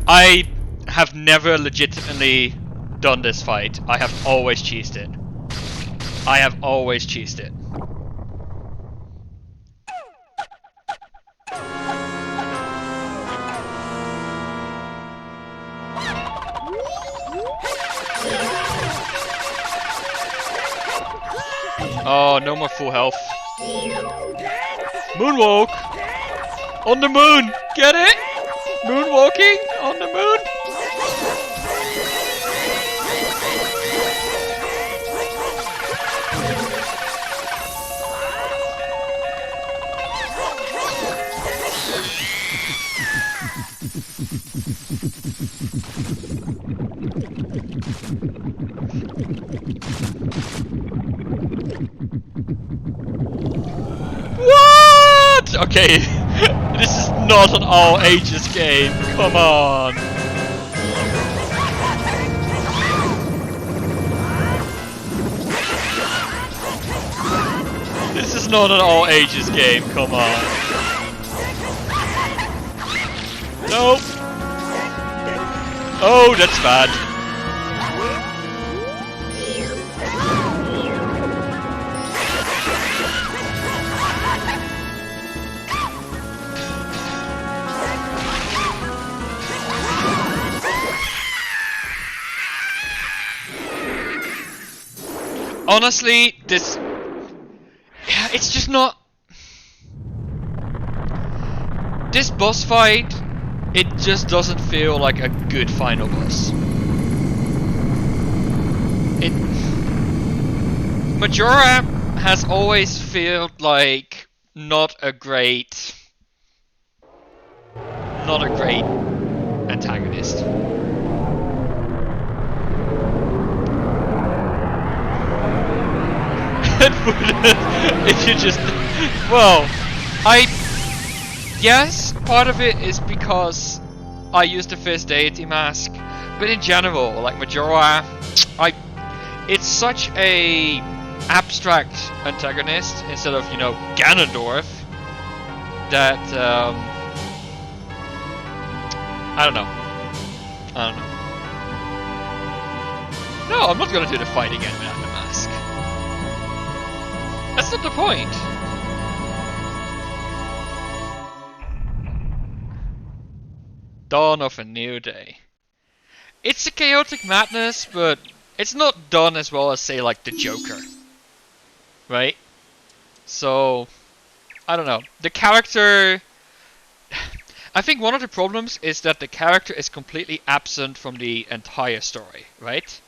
I have never legitimately done this fight. I have always cheesed it. I have always cheesed it. Oh, no more full health. Moonwalk! On the moon! Get it? Moonwalking on the moon? What? Okay, this is not an all ages game. Come on. This is not an all ages game. Come on. Nope. Oh, that's bad. Honestly, this... it's just not... this boss fight, it just doesn't feel like a good final boss. Majora has always felt like not a great antagonist. If you just... well, yes, part of it is because I used the first deity mask, but in general, like Majora, it's such a abstract antagonist instead of, you know, Ganondorf, that I don't know. No, I'm not gonna do the fight again without the mask. That's not the point. Dawn of a new day. It's a chaotic madness, but it's not done as well as, say, like the Joker. Right? So, I don't know. The character... I think one of the problems is that the character is completely absent from the entire story, right?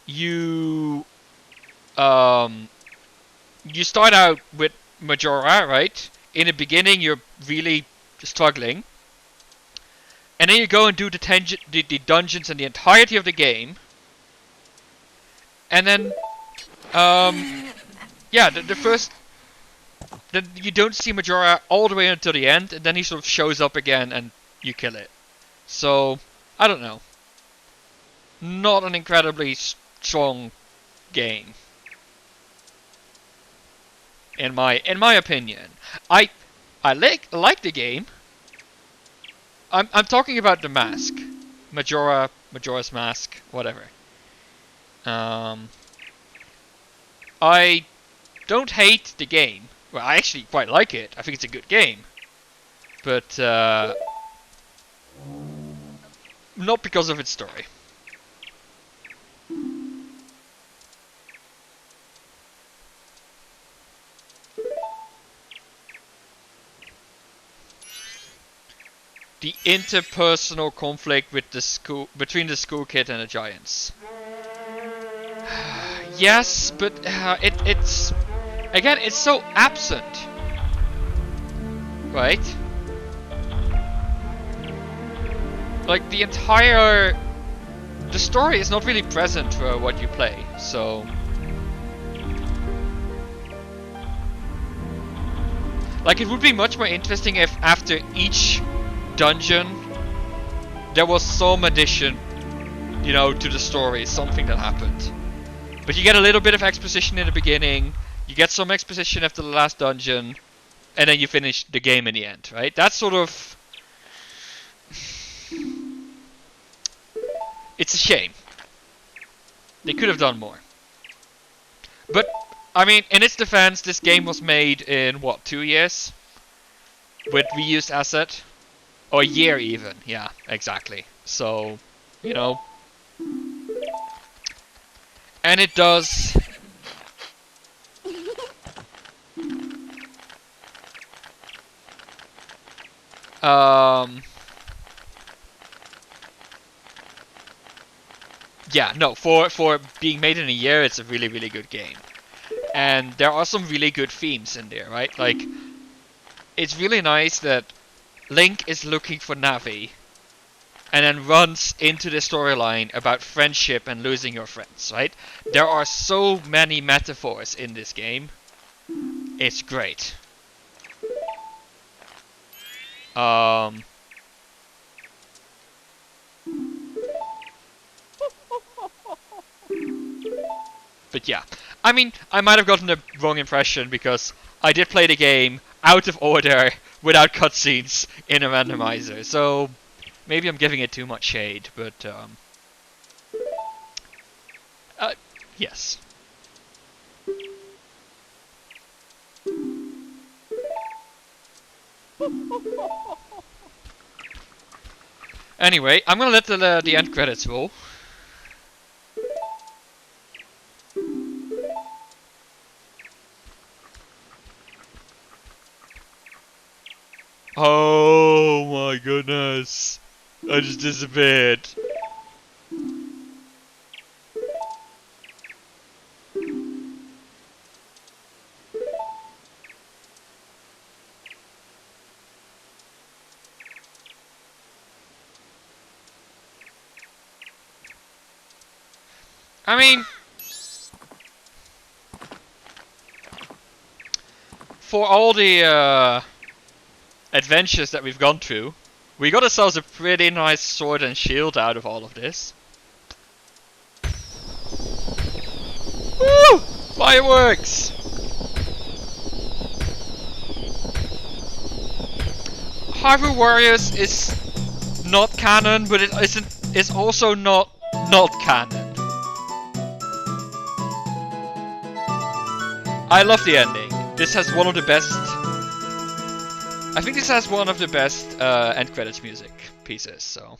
You start out with Majora, right? In the beginning, you're really struggling. And then you go and do the dungeons and the entirety of the game. And then, yeah, the first... then you don't see Majora all the way until the end, and then he sort of shows up again and you kill it. So, I don't know. Not an incredibly strong game. In my opinion. I like the game. I'm talking about the mask. Majora's Mask, whatever. I don't hate the game. Well, I actually quite like it. I think it's a good game. But not because of its story. The interpersonal conflict with between the school kid and the giants. Yes, but it's again, it's so absent, right? Like the story is not really present for what you play, so like it would be much more interesting if after each dungeon there was some addition, you know, to the story, something that happened. But you get a little bit of exposition in the beginning, you get some exposition after the last dungeon, and then you finish the game in the end, right? That's sort of... It's a shame. They could have done more. But, I mean, in its defense, this game was made in, what, 2 years? With reused asset? Or a year even, yeah, exactly. So, you know. And it does... Yeah, no, for being made in a year, it's a really, really good game. And there are some really good themes in there, right? Like, it's really nice that Link is looking for Navi, and then runs into the storyline about friendship and losing your friends, right? There are so many metaphors in this game. It's great. But yeah, I mean, I might have gotten the wrong impression because I did play the game out of order without cutscenes in a randomizer, so maybe I'm giving it too much shade, but yes. Anyway, I'm gonna let the end credits roll. Oh my goodness. I just disappeared. I mean, for all the adventures that we've gone through, we got ourselves a pretty nice sword and shield out of all of this. Woo! Fireworks! Hyrule Warriors is not canon, but it isn't. It's also not canon. I love the ending. This has one of the best. I think this has one of the best end credits music pieces. So.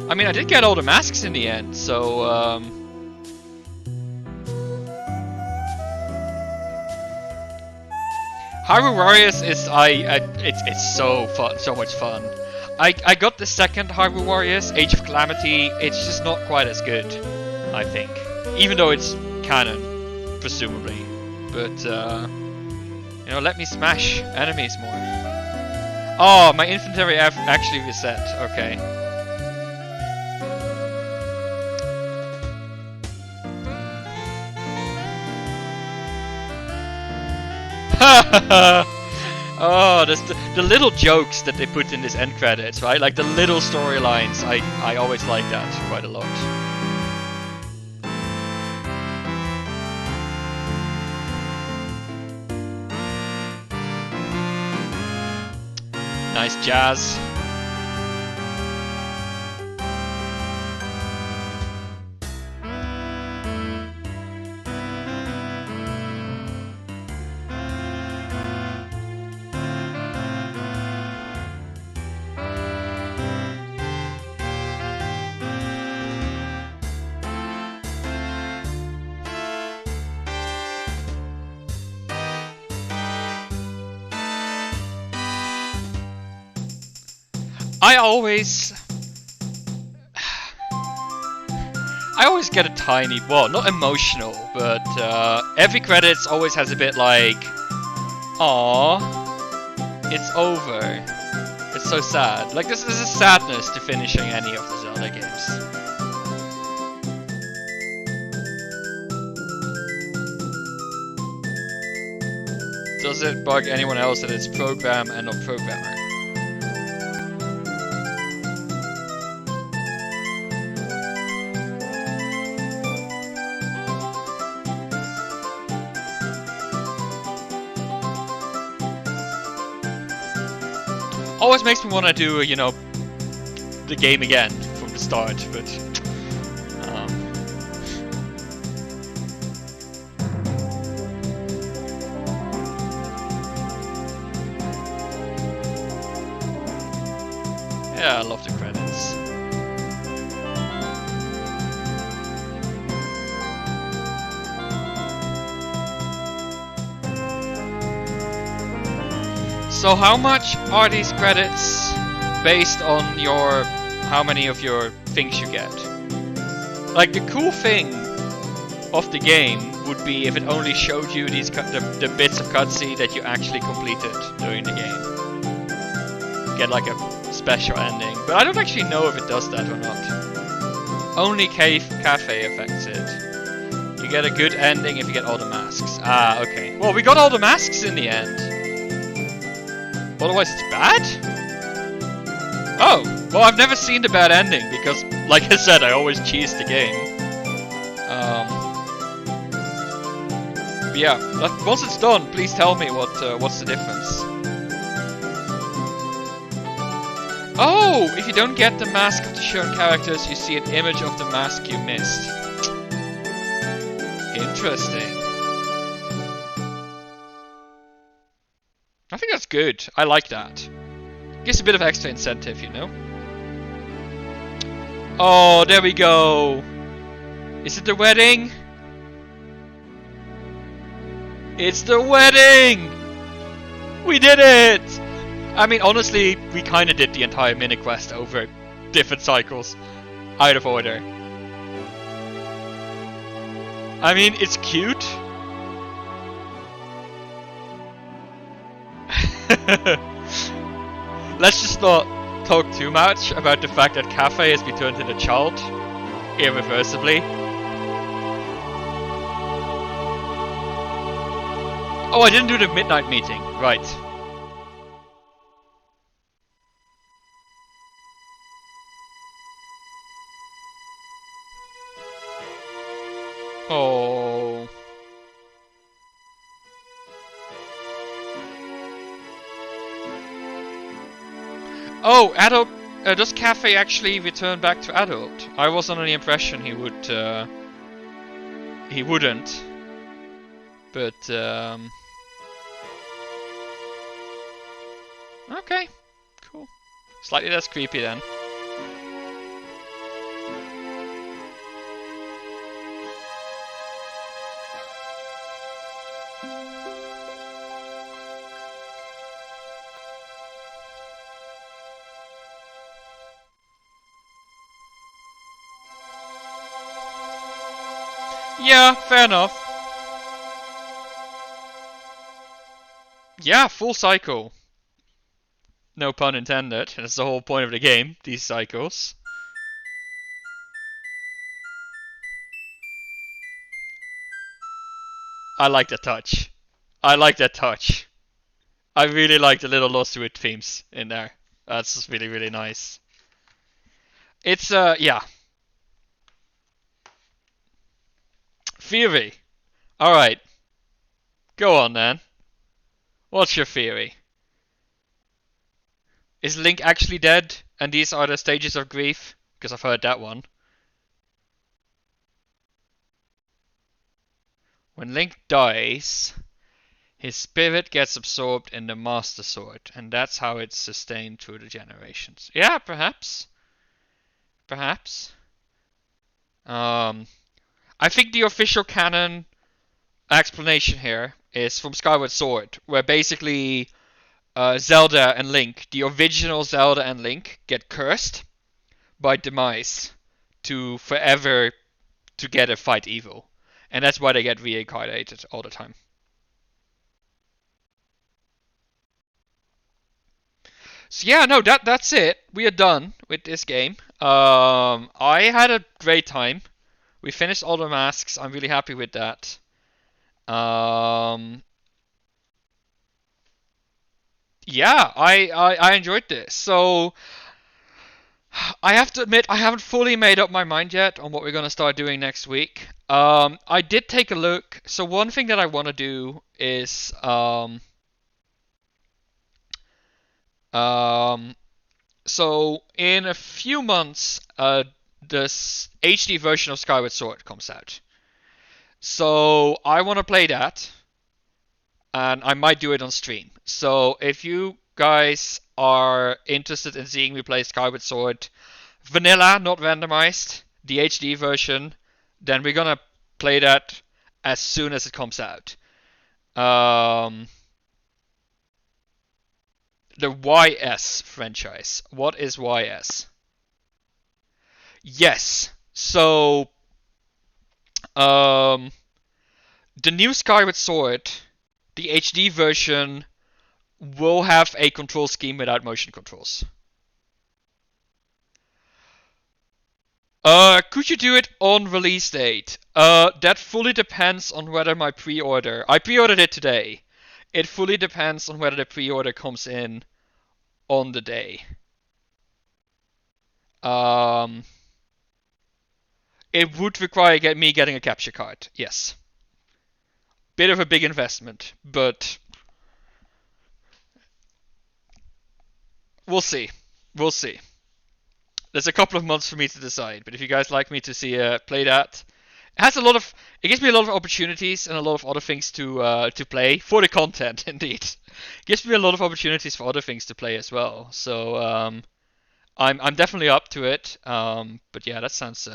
I mean, I did get all the masks in the end, so Hyrule Warriors is it's so fun, so much fun. I got the second Hyrule Warriors, Age of Calamity. It's just not quite as good, I think, even though it's canon, presumably. But you know, let me smash enemies more. Oh, my inventory actually reset. Okay. Oh, the little jokes that they put in this end credits, right? Like the little storylines. I always like that quite a lot. Nice jazz. I always get a tiny, well, not emotional, but every credits always has a bit like, aww, it's over. It's so sad. Like, there's a sadness to finishing any of the Zelda games. Does it bug anyone else that it's program and not programmer? always makes me want to do, you know, the game again from the start, but yeah, I love the credits. So how much are these credits based on your how many of your things you get? Like, the cool thing of the game would be if it only showed you these the bits of cutscene that you actually completed during the game. Get like a special ending, but I don't actually know if it does that or not. Only cafe affects it. You get a good ending if you get all the masks. Ah, okay. Well, we got all the masks in the end. Otherwise it's bad? Oh, well, I've never seen the bad ending because, like I said, I always cheese the game. But yeah, once it's done, please tell me what's the difference. Oh, if you don't get the mask of the shown characters, you see an image of the mask you missed. Interesting. I think that's good. I like that. Gives a bit of extra incentive, you know? Oh, there we go. Is it the wedding? It's the wedding! We did it! I mean, honestly, we kind of did the entire mini quest over different cycles, out of order. I mean, it's cute. Let's just not talk too much about the fact that Cafe has been turned into a child irreversibly. Oh, I didn't do the midnight meeting. Right. Oh. Oh, adult. Does Cafe actually return back to adult? I was under the impression he would. He wouldn't. But okay, cool. Slightly less creepy then. Yeah, fair enough. Yeah, full cycle. No pun intended. That's the whole point of the game, these cycles. I like the touch. I like that touch. I really like the little Lost Root themes in there. That's just really, really nice. It's, yeah. Theory. Alright. Go on then. What's your theory? Is Link actually dead? And these are the stages of grief? Because I've heard that one. When Link dies, his spirit gets absorbed in the Master Sword, and that's how it's sustained through the generations. Yeah, perhaps. Perhaps. I think the official canon explanation here is from Skyward Sword, where basically Zelda and Link, the original Zelda and Link, get cursed by demise to forever together fight evil. And that's why they get reincarnated all the time. So yeah, no, that's it. We are done with this game. I had a great time. We finished all the masks. I'm really happy with that. Yeah, I enjoyed this. So I have to admit, I haven't fully made up my mind yet on what we're going to start doing next week. I did take a look. So one thing that I want to do is So in a few months, this HD version of Skyward Sword comes out. So I want to play that, and I might do it on stream. So if you guys are interested in seeing me play Skyward Sword vanilla, not randomized, the HD version, then we're gonna play that as soon as it comes out. Um, the YS franchise. What is YS? Yes. So, um, the new Skyward Sword, the HD version, will have a control scheme without motion controls. Could you do it on release date? That fully depends on whether my pre-order. I pre-ordered it today. It fully depends on whether the pre-order comes in on the day. Um, it would require me getting a capture card. Yes. Bit of a big investment, but we'll see. We'll see. There's a couple of months for me to decide, but if you guys like me to see play that, it has a lot of. It gives me a lot of opportunities and a lot of other things to play for the content. Indeed, it gives me a lot of opportunities for other things to play as well. So I'm definitely up to it. But yeah, that sounds.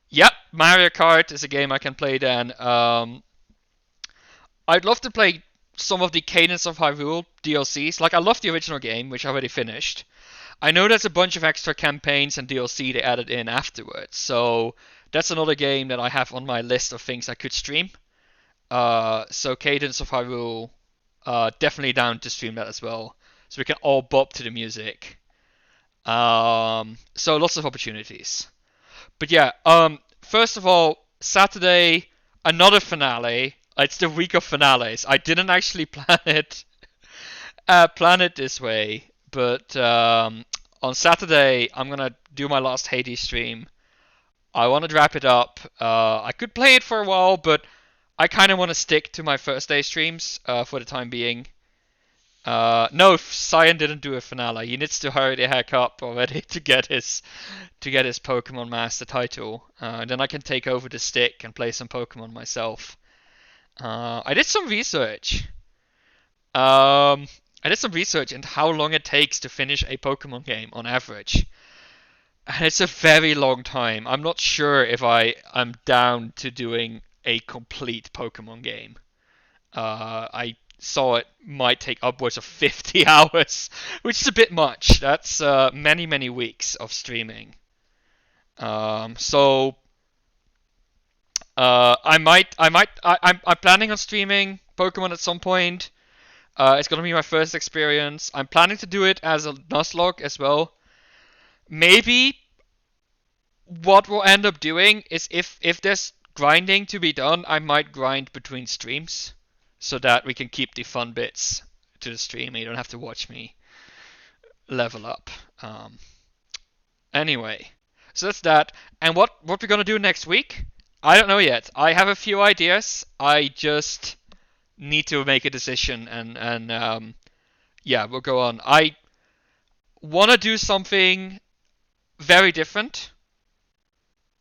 Yep, Mario Kart is a game I can play then. I'd love to play some of the Cadence of Hyrule DLCs. Like I love the original game, which I already finished. I know there's a bunch of extra campaigns and DLC they added in afterwards, so that's another game that I have on my list of things I could stream. So Cadence of Hyrule, definitely down to stream that as well, so we can all bop to the music. So lots of opportunities. But yeah, first of all, Saturday, another finale. It's the week of finales. I didn't actually plan it this way, but on Saturday I'm gonna do my last Hades stream. I want to wrap it up. I could play it for a while, but I kind of want to stick to my first day streams for the time being. No, Cyan didn't do a finale. He needs to hurry the heck up already to get his Pokemon Master title. Then I can take over the stick and play some Pokemon myself. I did some research. I did some research into how long it takes to finish a Pokemon game on average. And it's a very long time. I'm not sure if I'm down to doing a complete Pokemon game. I saw it might take upwards of 50 hours, which is a bit much. That's many weeks of streaming. So I'm planning on streaming Pokemon at some point. It's gonna be my first experience. I'm planning to do it as a Nuzlocke as well. Maybe what we'll end up doing is if there's grinding to be done, I might grind between streams so that we can keep the fun bits to the stream. You don't have to watch me level up. Anyway, so that's that. And what we're gonna do next week? I don't know yet. I have a few ideas. I just need to make a decision, and yeah, we'll go on. I want to do something very different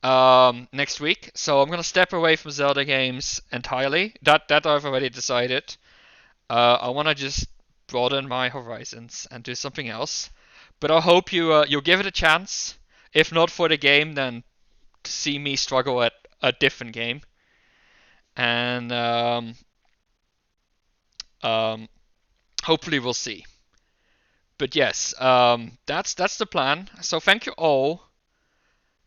next week, so I'm gonna step away from Zelda games entirely. That I've already decided. I want to just broaden my horizons and do something else. But I hope you'll give it a chance. If not for the game, then to see me struggle at a different game. And hopefully we'll see. But yes, that's the plan. So thank you all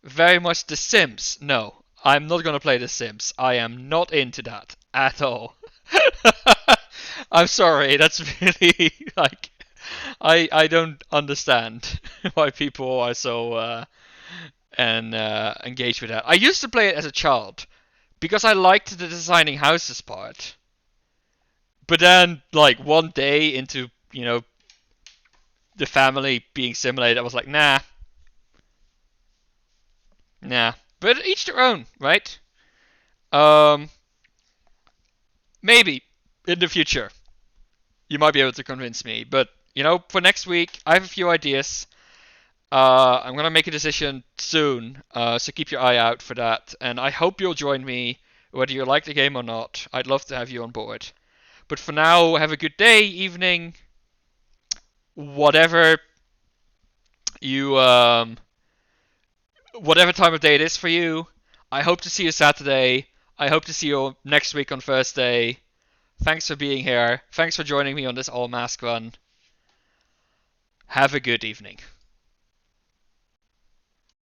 very much. The Sims. No, I'm not gonna play The Sims. I am not into that at all. I'm sorry. That's really like I don't understand why people are so engaged with that. I used to play it as a child because I liked the designing houses part. But then, like one day into the family being simulated, I was like, nah. But each their own, right? Um, maybe in the future you might be able to convince me, but for next week, I have a few ideas. I'm gonna make a decision soon, so keep your eye out for that. And I hope you'll join me, whether you like the game or not. I'd love to have you on board. But for now, have a good day, evening, whatever you whatever time of day it is for you. I hope to see you Saturday. I hope to see you next week on Thursday. Thanks for being here. Thanks for joining me on this all mask run. Have a good evening.